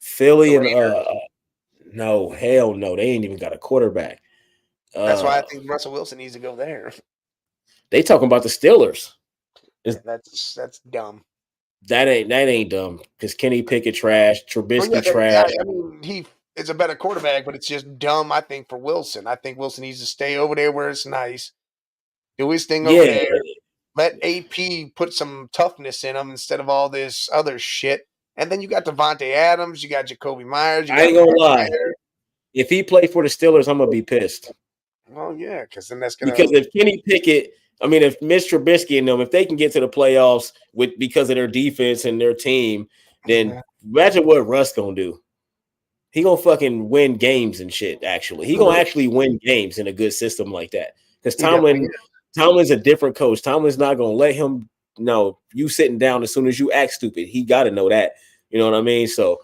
Philly and Raiders. no, hell no. They ain't even got a quarterback. That's why I Uh think Russell Wilson needs to go there. they talking about the Steelers. Yeah, Is that's dumb. that ain't dumb because Kenny Pickett trash, Well, yeah, Trubisky trash. I mean, he is a better quarterback, but it's just dumb. I think for Wilson, I think Wilson needs to stay over there where it's nice, do his thing over Yeah, there. Let AP put some toughness in him instead of all this other shit. And then you got Devontae Adams, you got Jacoby Myers, you I got ain't gonna lie. McIntyre. If he played for the Steelers, I'm gonna be pissed. Well, yeah, because then that's Because gonna. if Kenny Pickett, I mean, if Mitch Trubisky and them, if they can get to the playoffs with because of their defense and their team, then Yeah. imagine what Russ gonna do. He gonna fucking win games and shit. Actually, he gonna actually win games in a good system like that. Because He definitely Tomlin's a different coach. Tomlin's not gonna let him know you sitting down as soon as you act stupid. He got to know that. You know what I mean? So,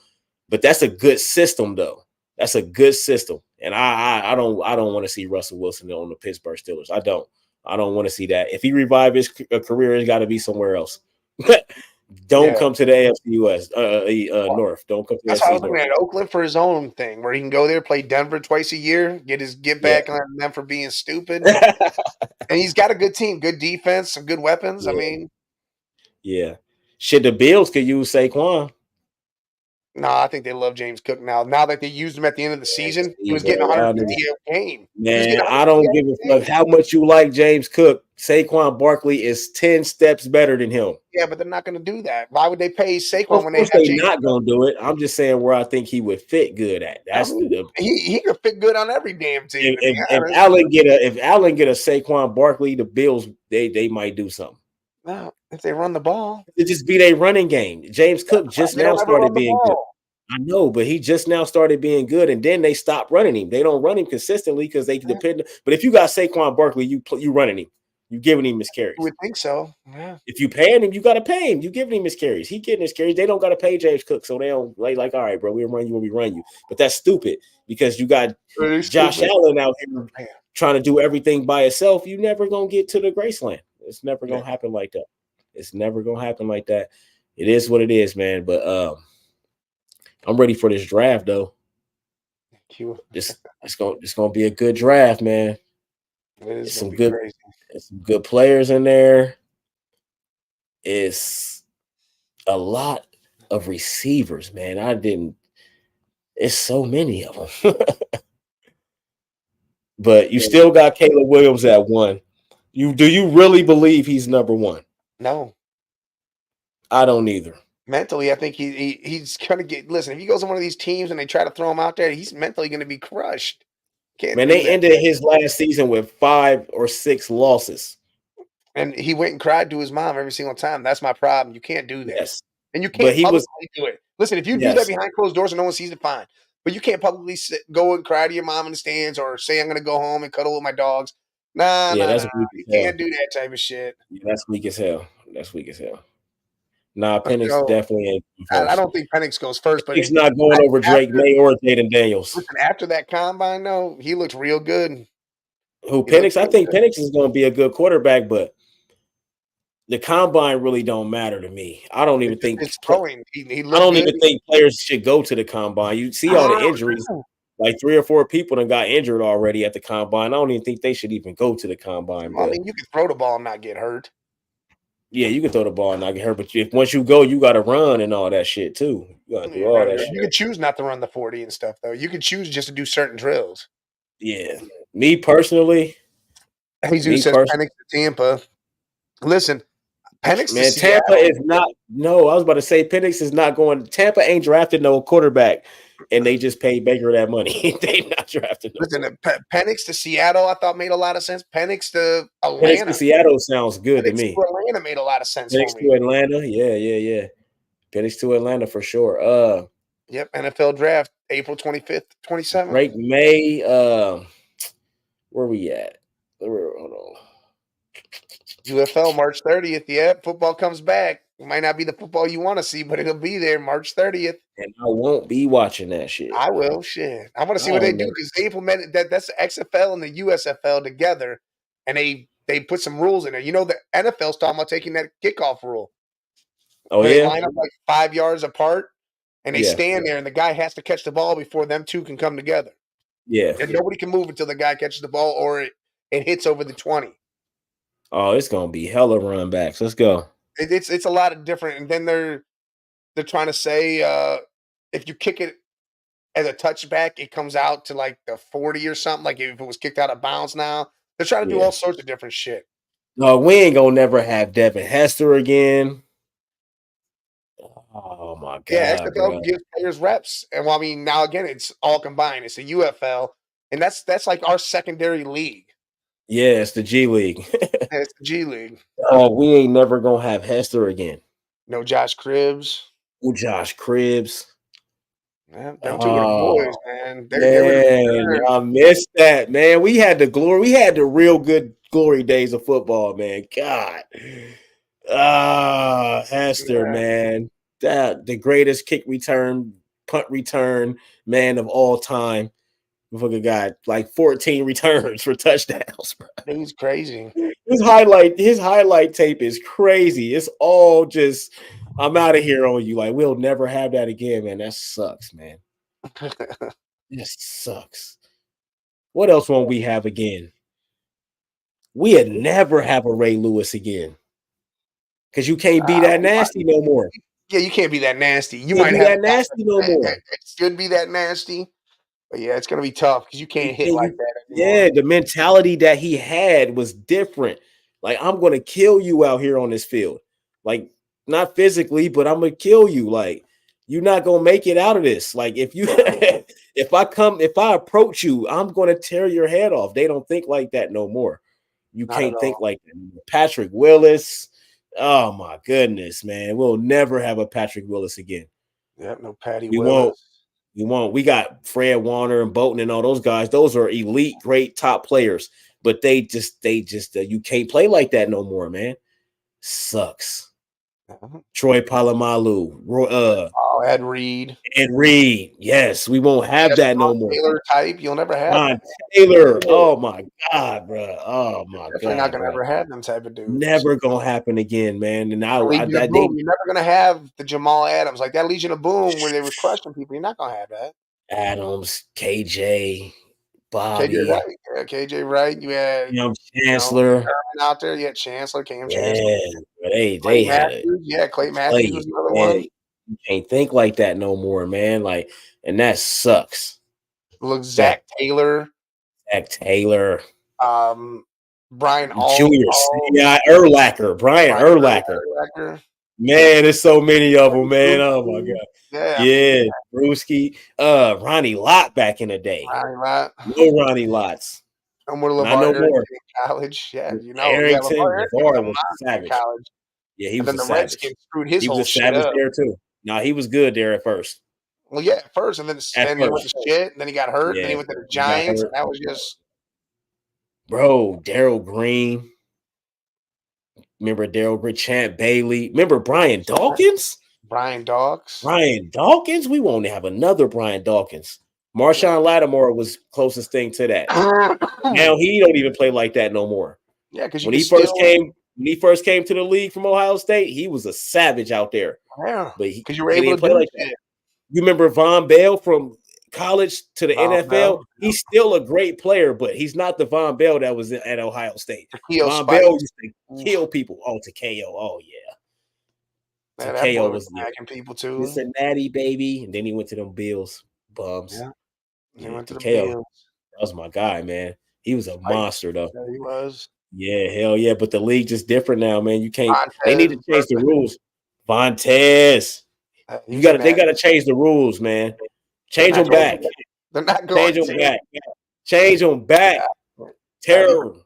but that's a good system though. That's a good system, and I don't want to see Russell Wilson on the Pittsburgh Steelers. I don't want to see that. If he revive his career, it's got to be somewhere else. Don't Yeah. come to the AFC West, North. Don't come to the That's why I AFC was looking North. at Oakland for his own thing, where he can go there, play Denver twice a year, get Yeah, back on them for being stupid. And he's got a good team, good defense, some good weapons. I yeah, mean, yeah. Shit, the Bills could use Saquon. no, I think they love James Cook now. Now that they used him at the end of the season, he See, was bro, getting y'all 150 niggas- a game. He was Man, getting I 150 don't give a a fuck game. how much you like James Cook. Saquon Barkley is 10 steps better than him. Yeah, but they're not going to do that. Why would they pay Of Saquon when they course, have they James not Cook? gonna do it. I'm just saying where I think he would fit good at. I That's mean, the he could fit good on every damn team, to be if honest. Allen get a Saquon Barkley, the Bills they might do something. No, if they run the ball, It just be their running game. James Cook just they now don't ever started run the being good. ball. I know, but he just now started being good, and then they stopped running him. They don't run him consistently because they depend. But if you got Saquon Barkley, you running him, you giving him his You carries. would think so. Yeah. If you paying him, you got to pay him. You giving him his carries. He getting his carries. They don't got to pay James Cook, so they don't like. All right, bro, we'll run you when we run you. But that's stupid because you got Pretty Josh stupid. Allen out here Man. trying to do everything by itself. You never gonna get to the Graceland. It's never gonna Yeah. happen like that. It's never gonna happen like that. It is what it is, man. But I'm ready for this draft though. Q. It's gonna be a good draft, man. It is It's going to some be good crazy. it's some good players in there. It's a lot of receivers, man. It's so many of them. But you still got Caleb Williams at one. Do you really believe he's number one? No. I don't either. Mentally, I think he's going to get. Listen, if he goes on one of these teams and they try to throw him out there, he's mentally going to be crushed. Can't Man, do they that. ended his last season with 5 or 6 losses. And he went and cried to his mom every single time. That's my problem. You can't do that. Yes. And you But can't he was publicly do it. Listen, if you do that yes. behind closed doors and no one sees it, fine. But you can't publicly go and cry to your mom in the stands or say, I'm going to go home and cuddle with my dogs. Nah, Yeah, nah, that's nah. weak You as hell. can't do that type of shit. Yeah, that's weak as hell. That's weak as hell. Nah, Let's Penix go. definitely ain't I first. don't think Penix goes first, but Penix not going over Drake after May or Jaden Daniels. listen, after that combine, though, he looked real good. Who He looked Penix? I real think good. Penix is going to be a good quarterback, but the combine really don't matter to me. I don't even It's just think his throwing. He I looked don't good. even think players should go to the combine. You see all the I injuries. don't know. Like 3 or 4 people that got injured already at the combine. I don't even think they should even go to the combine. Well, I But mean, you can throw the ball and not get hurt. yeah, you can throw the ball and not get hurt. But if once you go, you got to run and all that shit too. You got to do Yeah, all that you shit. can choose not to run the 40 and stuff, though. You can choose just to do certain drills. Yeah, me personally, Jesus says Penix to Tampa. Listen, Penix to man, Tampa Seattle. is not. No, I was about to say Penix is not going. Tampa ain't drafted no quarterback, and they just paid Baker that money. They not drafted no Listen, quarterback. Penix to Seattle, I thought made a lot of sense. Penix to Penix to Atlanta. Seattle sounds good to Penix me. to Atlanta made a lot of sense for Penix me. to Atlanta, yeah. Penix to Atlanta for sure. Yep, NFL draft April 25th, 27th. Drake May. Where we at? Hold on. UFL March 30th. Yep, football comes back. It might not be the football you want to see, but it'll be there March 30th. And I won't be watching that shit. I will. Shit. I want to I see what they don't do know. because they implemented that. That's the XFL and the USFL together, and they put some rules in there. You know, the NFL's talking about taking that kickoff rule Oh where they yeah, line up like 5 yards apart and they yeah, stand there, and the guy has to catch the ball before them two can come together. yeah. And nobody can move until the guy catches the ball or it hits over the 20. Oh, it's gonna be hella run backs. Let's go. It's a lot of different. And then they're trying to say if you kick it as a touchback, it comes out to like the 40 or something. Like if it was kicked out of bounds now. They're trying to do Yeah. all sorts of different shit. No, we ain't gonna never have Devin Hester again. Oh my Yeah, god, bro. XFL gives players reps. And well, I mean, now again, it's all combined. It's a UFL, and that's like our secondary league. Yeah, it's the G League. And it's the G League. Oh, we ain't never gonna have Hester again. No Josh Cribbs. Oh, Josh Cribbs. Man, them two were the boys, Oh man. They were the man, I missed that, man. We had the glory. We had the real good glory days of football, man. God. Hester, yeah. man. That the greatest kick return, punt return man of all time. Motherfucker got like 14 returns for touchdowns, bro. He's crazy. His highlight tape is crazy. It's all just I'm out of here on you. Like, we'll never have that again, man. That sucks, man. This sucks. What else won't we have again? We'd never have a Ray Lewis again. Because you can't be that nasty no more. Yeah, you can't be that nasty. You Can't might be have that nasty no more. it should be that nasty, but yeah, it's gonna be tough because you can't hit like that anymore. Yeah, the mentality that he had was different. Like, I'm gonna kill you out here on this field. Like, not physically, but I'm gonna kill you. Like, you're not gonna make it out of this. Like, if you if I approach you, I'm gonna tear your head off. They don't think like that no more. You Not at can't think all. like that anymore. Patrick Willis. Oh my goodness, man. We'll never have a Patrick Willis again. Yep, no Patty We Willis. won't. We won't. We got Fred Warner and Bolton and all those guys. Those are elite, great top players. But they just you can't play like that no more, man. Sucks. Troy Polamalu, Ed Reed. Ed Reed. Yes, we won't have that no more. Taylor type, you'll never have. Ron Taylor. Oh my God, bro. Oh my Definitely God. not gonna bro. ever have them type of dudes. Never gonna happen again, man. And Legion of Boom. You're never gonna have the Jamal Adams like that Legion of Boom where they were crushing people. You're not gonna have that. Adams, KJ, Bobby, KJ Wright. Yeah, KJ Wright. You had Chancellor out there. You had Chancellor, Cam Yeah, Chancellor. they had it. Clay Matthews was another one. You can't think like that no more, man. Like, and that sucks. Look, Zach Taylor. Zach Taylor. Brian Junior. Yeah, Urlacher. Brian Urlacher. Man, there's so many of them, man. Oh my god. Yeah, Yeah, Brewski, Ronnie Lott back in the day. Ronnie Lott. No Ronnie Lotts. No more Not LeVar no Arrington more. in college. Yeah, yeah, LeVar Arrington, Arrington was a LeVar was a monster in savage. college, Yeah, he and was then a the savage. Redskins screwed his He was whole a shit savage up. there too. No, he was good there at first. Well, yeah, at first, and then he went to shit, and then he got hurt, and then Yeah, he went to the he got Giants, and hurt. that was just Bro, Darrell Green. Remember Darrell Green, Champ Bailey. Remember Brian Dawkins? Brian Dawkins. Brian Dawkins? We won't have another Brian Dawkins. Marshawn Lattimore was closest thing to that. Now he don't even play like that no more. Yeah, because when he first came to the league from Ohio State, he was a savage out there. Yeah, But because you were able to play do like that. You remember Von Bell from college to the NFL? Bell. He's still a great player, but he's not the Von Bell that was at Ohio State. Von Spikes. Bell used to kill people. Oh, Takeo. Oh yeah. Man, Takeo was attacking people too. Cincinnati, baby. And then he went to them Bills. Bums. Yeah. He went to the Takeo. Bills. That was my guy, man. He was a monster, though. Yeah, he was. Yeah, hell yeah. But the league just different now, man. You can't. They need to change the rules. Vontaze. They gotta change the rules, man. Change them back. They're not going Change them back. Change them back. Yeah. Terrible.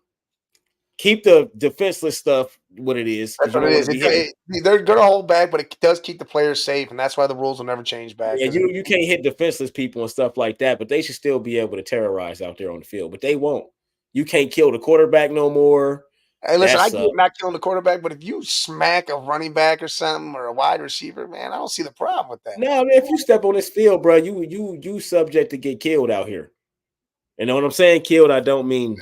Keep the defenseless stuff what it is. That's what it is. They're gonna hold back, but it does keep the players safe, and that's why the rules will never change back. Yeah, you can't hit defenseless people and stuff like that, but they should still be able to terrorize out there on the field. But they won't. You can't kill the quarterback no more. Hey, listen, I get not killing the quarterback, but if you smack a running back or something or a wide receiver, man, I don't see the problem with that. No, man, if you step on this field, bro, you subject to get killed out here. You know what I'm saying? Killed, I don't mean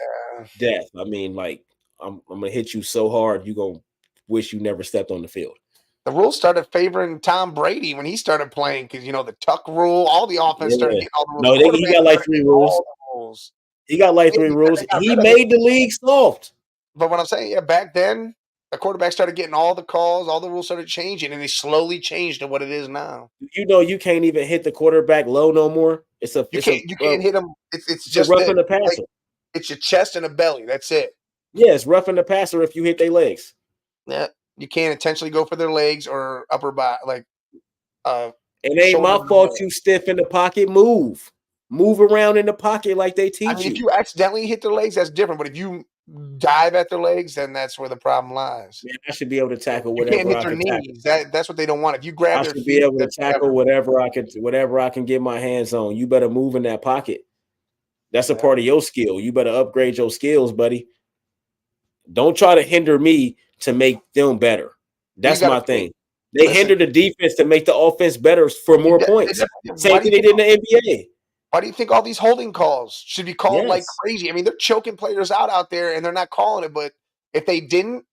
death. I mean, like, I'm gonna hit you so hard, you gonna wish you never stepped on the field. The rules started favoring Tom Brady when he started playing because the tuck rule, all the offense started getting all the rules. No, he got like 3 rules. He got like 3 rules. He made the league soft. But what I'm saying, back then, the quarterback started getting all the calls, all the rules started changing, and they slowly changed to what it is now. You can't even hit the quarterback low no more. You can't hit him. It's just roughing the passer. It's your chest and a belly. That's it. Yeah, it's roughing the passer if you hit their legs. Yeah, you can't intentionally go for their legs or upper body. Like, it ain't my fault you stiff in the pocket. Move around in the pocket like they teach you. If you accidentally hit their legs, that's different. But if you dive at their legs, then that's where the problem lies. Man, I should be able to tackle whatever. You can't hit their knees. That's what they don't want. If you grab their feet, I should be able to tackle whatever I can get my hands on. You better move in that pocket. That's a part of your skill. You better upgrade your skills, buddy. Don't try to hinder me to make them better. That's my thing. They hinder the defense to make the offense better for more points. Same thing they did in the NBA. Why do you think all these holding calls should be called like crazy? I mean, they're choking players out there, and they're not calling it. But if they didn't,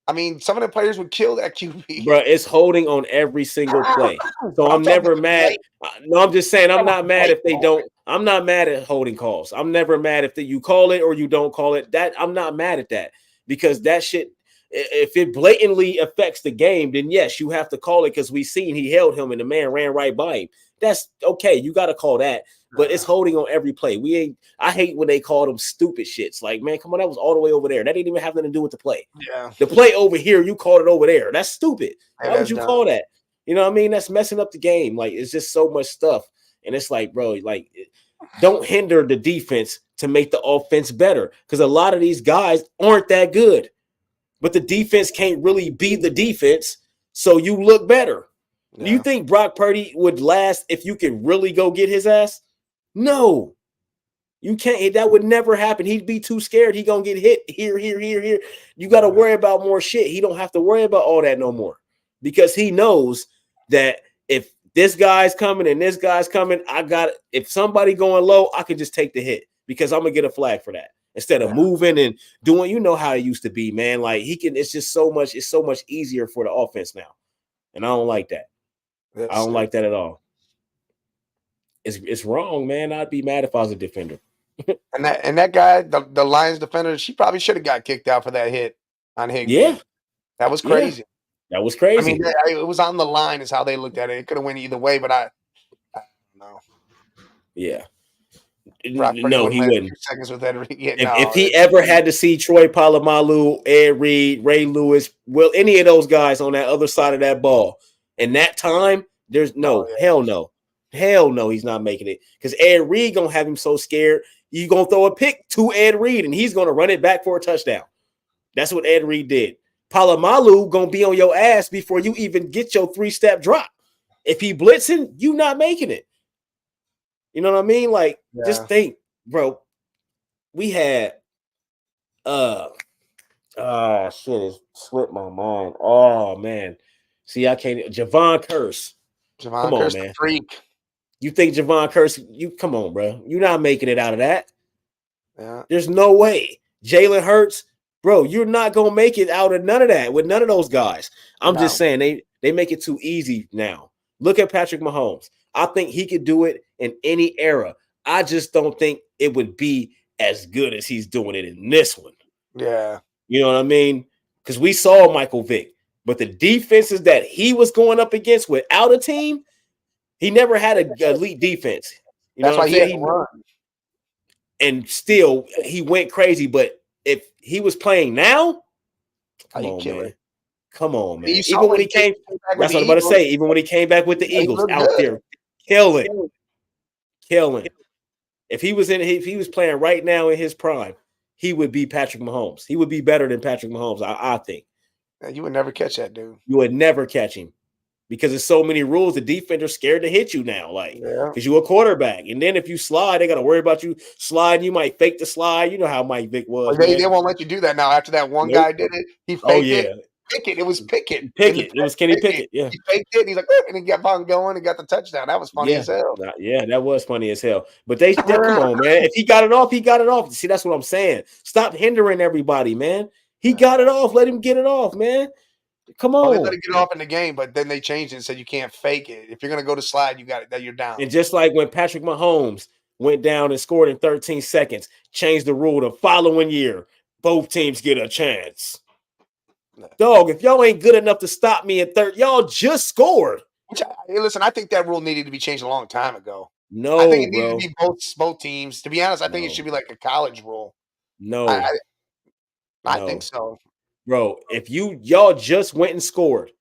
I mean, some of the players would kill that QB. Bro, it's holding on every single play. So I'm never mad. No, I'm just saying I'm not mad if they don't. I'm not mad at holding calls. I'm never mad if you call it or you don't call it. That I'm not mad at that because that shit, if it blatantly affects the game, then yes, you have to call it because we seen he held him and the man ran right by him. That's okay. You got to call that. But it's holding on every play. I hate when they call them stupid shits. Like, man, come on, that was all the way over there. That didn't even have nothing to do with the play. Yeah. The play over here, you called it over there. That's stupid. Why would you call that? You know what I mean? That's messing up the game. Like, it's just so much stuff. And it's like, bro, like, don't hinder the defense to make the offense better. Because a lot of these guys aren't that good. But the defense can't really be the defense. So you look better. Yeah. Do you think Brock Purdy would last if you could really go get his ass? No, you can't. That would never happen. He'd be too scared. He gonna get hit here. You got to worry about more shit. He don't have to worry about all that no more because he knows that if this guy's coming and this guy's coming, if somebody going low, I can just take the hit because I'm gonna get a flag for that instead of moving and doing. You know how it used to be, man. Like it's just so much. It's so much easier for the offense now, and I don't like that. I don't like that at all. It's wrong, man. I'd be mad if I was a defender. and that guy, the Lions defender, she probably should have got kicked out for that hit on Higbee. Yeah, that was crazy. Yeah. That was crazy. I mean, it was on the line, is how they looked at it. It could have went either way, but I don't know. Yeah, Brock Purdy No, he last wouldn't. 2 seconds with Ed Reed. Yeah, If no, he ever had to see Troy Polamalu, Ed Reed, Ray Lewis, any of those guys on that other side of that ball, in that time, there's hell no, he's not making it. Because Ed Reed gonna have him so scared, you gonna throw a pick to Ed Reed, and he's gonna run it back for a touchdown. That's what Ed Reed did. Polamalu gonna be on your ass before you even get your 3-step drop. If he blitzing, you not making it. You know what I mean? Like, just think, bro. We had shit, it slipped my mind. Oh man. See, I can't. Javon Curse. Javon Curse, man. Freak. You think Javon Curse? You come on, bro. You're not making it out of that. Yeah. There's no way. Jalen Hurts, bro. You're not gonna make it out of none of that with none of those guys. I'm just saying they make it too easy now. Look at Patrick Mahomes. I think he could do it in any era. I just don't think it would be as good as he's doing it in this one. Yeah. You know what I mean? Because we saw Michael Vick, but the defenses that he was going up against without a team, he never had an elite defense. You know what I'm saying? And still, he went crazy. But if he was playing now, come on, man. Come on, man. Even when he came, that's what I'm about to say. Even when he came back with the Eagles out there, killing. If he was playing right now in his prime, he would be Patrick Mahomes. He would be better than Patrick Mahomes, I think. You would never catch that dude. You would never catch him because there's so many rules. The defender's scared to hit you now, because you're a quarterback. And then if you slide, they got to worry about you sliding. You might fake the slide. You know how Mike Vick was. They won't let you do that now. After that one guy did it, he faked it. Pickett. It was Pickett. It was Kenny Pickett. Yeah. He faked it. And he's like, and he got on going and got the touchdown. That was funny as hell. Yeah, that was funny as hell. But they come on, man. If he got it off, he got it off. See, that's what I'm saying. Stop hindering everybody, man. He got it off. Let him get it off, man. Come on. They let it get off in the game, but then they changed it and said you can't fake it. If you're gonna go to slide, you got it. That you're down. And just like when Patrick Mahomes went down and scored in 13 seconds, changed the rule the following year. Both teams get a chance. Dog, if y'all ain't good enough to stop me in third, y'all just scored. Listen, I think that rule needed to be changed a long time ago. No, I think it needed to be both teams. To be honest, I think it should be like a college rule. No, I think so, bro. If y'all just went and scored,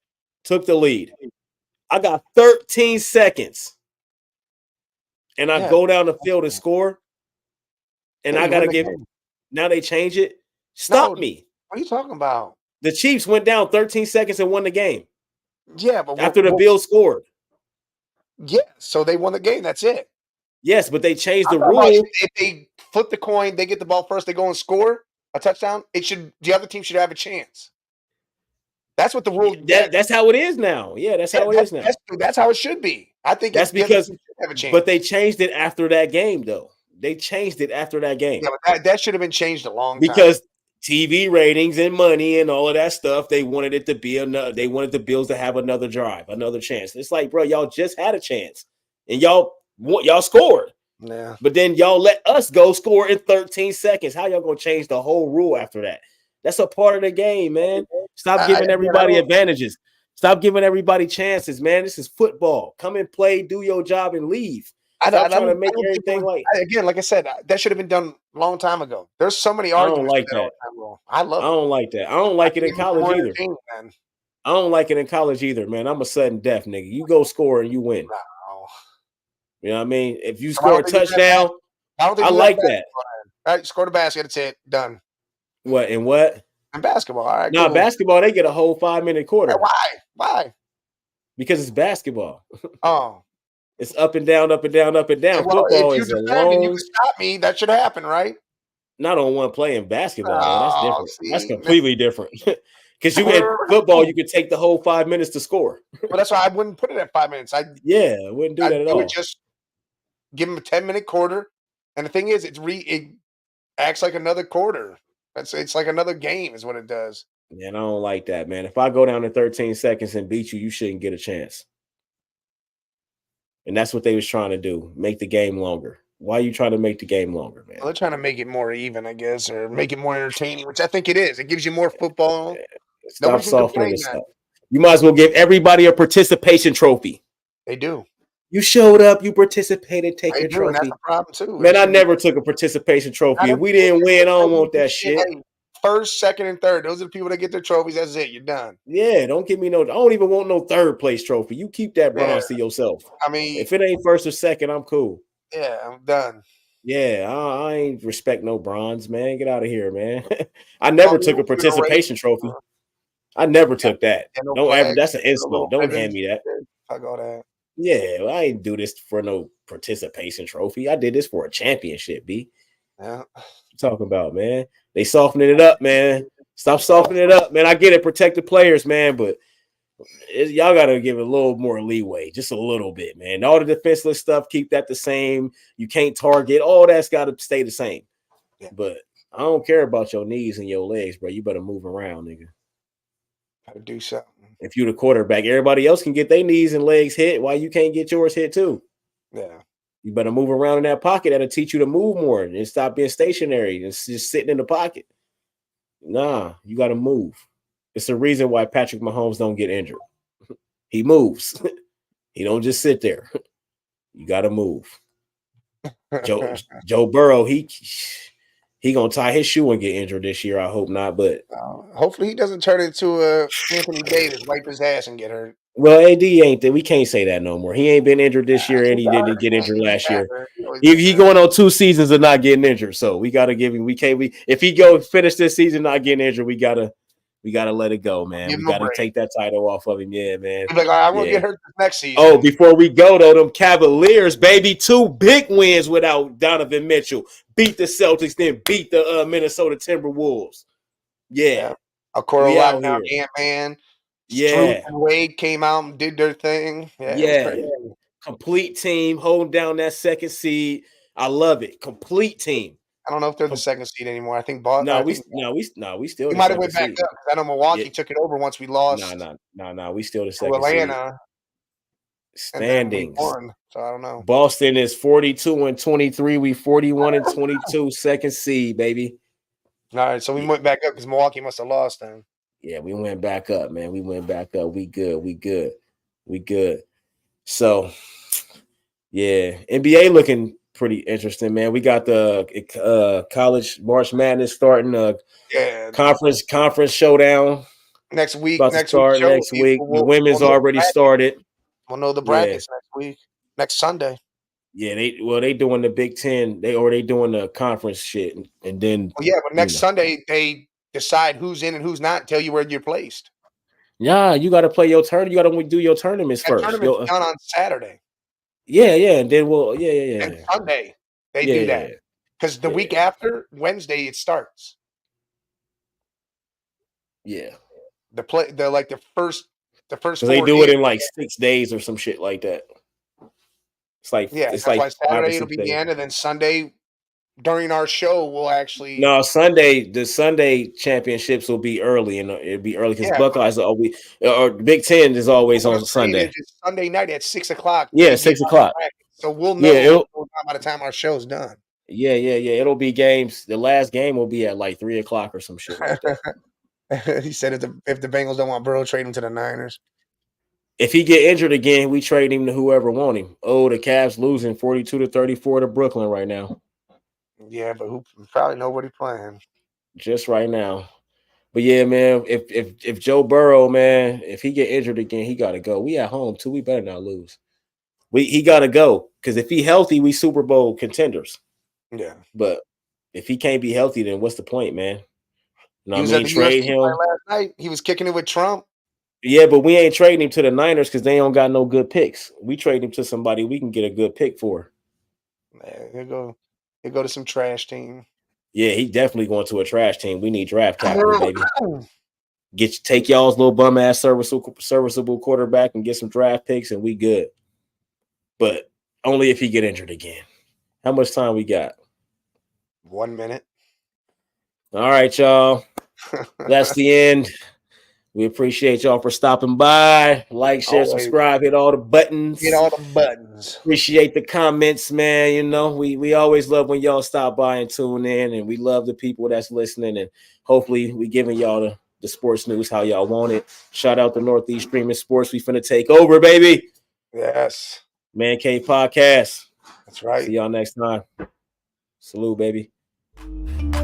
took the lead, I got 13 seconds, and I go down the field and score, and I gotta give. Now they change it. Stop me. What are you talking about? The Chiefs went down 13 seconds and won the game. Yeah, but after the Bills scored. Yeah, so they won the game. That's it. Yes, but they changed the rule. If they flip the coin, they get the ball first, they go and score a touchdown. The other team should have a chance. That's what the rule. That's how it is now. Yeah, that's how it is now. That's how it should be. I think that's because have a chance. But they changed it after that game, though. They changed it after that game. Yeah, but that should have been changed a long time. Because TV ratings and money and all of that stuff, they wanted it to be they wanted the Bills to have another drive, another chance. It's like, bro, y'all just had a chance and y'all scored. Yeah. But then y'all let us go score in 13 seconds. How y'all gonna change the whole rule after that? That's a part of the game, man. Stop giving everybody advantages. Stop giving everybody chances, man. This is football. Come and play, do your job, and leave. Stop trying to make everything like I said, that should have been done a long time ago. There's so many arguments. I don't like that. I love it. I don't like that. I don't like it in college either. I don't like it in college either, man. I'm a sudden death nigga. You go score and you win. No. You know what I mean? If you score a touchdown, I like that. All right, score the basket. That's it. Done. What? In what? In basketball. All right. No, basketball, they get a whole 5-minute quarter. Why? Because it's basketball. Oh. It's up and down, up and down, up and down. Well, football if is a long. You can stop me. That should happen, right? Not on one play in basketball. That's different. See, that's completely different. Because you in football, you could take the whole 5 minutes to score. Well, that's why I wouldn't put it at 5 minutes. I wouldn't do that at all. I would just give them a 10-minute quarter. And the thing is, it acts like another quarter. It's like another game, is what it does. Man, I don't like that, man. If I go down to 13 seconds and beat you, you shouldn't get a chance. And that's what they was trying to do, make the game longer. Why are you trying to make the game longer, man? Well, they're trying to make it more even, I guess, or make it more entertaining, which I think it is. It gives you more football. Stop softening the stuff. You might as well give everybody a participation trophy. They do. You showed up, you participated, take I your do, and that's trophy. a problem too. Man, I never took a participation trophy. If we didn't win, I don't want that shit. First, second, and third. Those are the people that get their trophies. That's it. You're done. Yeah, don't give me no. I don't even want no third place trophy. You keep that bronze to yourself. I mean, if it ain't first or second, I'm cool. Yeah, I'm done. Yeah, I ain't respect no bronze, man. Get out of here, man. I never took a participation trophy. I never took that. Don't ever. That's an insult. Don't hand me that. Fuck all that. Yeah, I ain't do this for no participation trophy. I did this for a championship, B. Yeah. What you talking about, man? They softening it up, man. Stop softening it up, man. I get it, protect the players, man, but y'all got to give it a little more leeway, just a little bit, man. All the defenseless stuff, keep that the same. You can't target. All that's got to stay the same. Yeah. But I don't care about your knees and your legs, bro. You better move around, nigga. Gotta do something. If you're the quarterback, everybody else can get their knees and legs hit. Why you can't get yours hit too? Yeah. You better move around in that pocket. That'll teach you to move more and stop being stationary and just sitting in the pocket. Nah, you got to move. It's the reason why Patrick Mahomes don't get injured. He moves. He don't just sit there. You got to move. Joe Burrow, he gonna tie his shoe and get injured this year. I hope not, but hopefully he doesn't turn into Anthony Davis, wipe his ass and get hurt. Well, AD ain't that. We can't say that no more. He ain't been injured this year, and he didn't get injured last year. He going on 2 seasons of not getting injured, so we got to give him. We can't. If he go finish this season not getting injured, we gotta let it go, man. We got to take that title off of him. Yeah, man. He's like, I won't get hurt next season. Oh, before we go though, them Cavaliers, baby, 2 big wins without Donovan Mitchell. Beat the Celtics, then beat the Minnesota Timberwolves. Yeah. Okoro locked down Ant-Man. Yeah. and Wade came out and did their thing. Yeah. Complete team holding down that second seed. I love it. Complete team. I don't know if they're the second seed anymore. I think we still. We might have went back up. I know Milwaukee took it over once we lost. No. We still the second Atlanta seed. Standings. So I don't know. Boston is 42-23. We 41-22. Second seed, baby. All right, so we went back up because Milwaukee must have lost then. Yeah, we went back up, man. We went back up. We good. So, yeah, NBA looking pretty interesting, man. We got the college March Madness starting. Conference showdown next week. Next week. The women's already started. We'll know the brackets next week. Next Sunday. Yeah, they doing the Big Ten. They doing the conference shit, and then but next Sunday they decide who's in and who's not and tell you where you're placed. Yeah, you got to play your turn. You got to do your tournaments first. Tournament's done on Saturday. Yeah, and then And Sunday they do that because the week after Wednesday it starts. Yeah, the first. So they do it in like 6 days or some shit like that. It's like it's like Saturday it'll be the end, and then Sunday during our show we'll actually the Sunday championships will be early, and it'll be early because Buckeyes or Big Ten is always on Sunday. Sunday night at 6:00. Yeah, 6:00. So we'll know by the time our show's done. Yeah. It'll be games. The last game will be at like 3:00 or some shit like that. He said if the Bengals don't want Burrow, trade him to the Niners. If he get injured again, we trade him to whoever want him. Oh, the Cavs losing 42-34 to Brooklyn right now. Yeah, but probably nobody playing just right now. But yeah, man, if Joe Burrow, man, if he get injured again, he got to go. We at home too. We better not lose. He got to go because if he healthy, we Super Bowl contenders. Yeah, but if he can't be healthy, then what's the point, man? You know what I mean? Trade him. Last night he was kicking it with Trump. Yeah, but we ain't trading him to the Niners because they don't got no good picks. We trade him to somebody we can get a good pick for. Man, he'll go to some trash team. Yeah, he definitely going to a trash team. We need draft capital, baby. Take y'all's little bum ass serviceable quarterback and get some draft picks, and we good. But only if he get injured again. How much time we got? 1 minute. All right, y'all. That's the end. We appreciate y'all for stopping by. Like, share, subscribe, hit all the buttons. Appreciate the comments, man. You know, we always love when y'all stop by and tune in, and we love the people that's listening. And hopefully we giving y'all the sports news how y'all want it. Shout out to Northeast Streaming Sports. We finna take over, baby. Yes. Man Cave Podcast. That's right. See y'all next time. Salute, baby.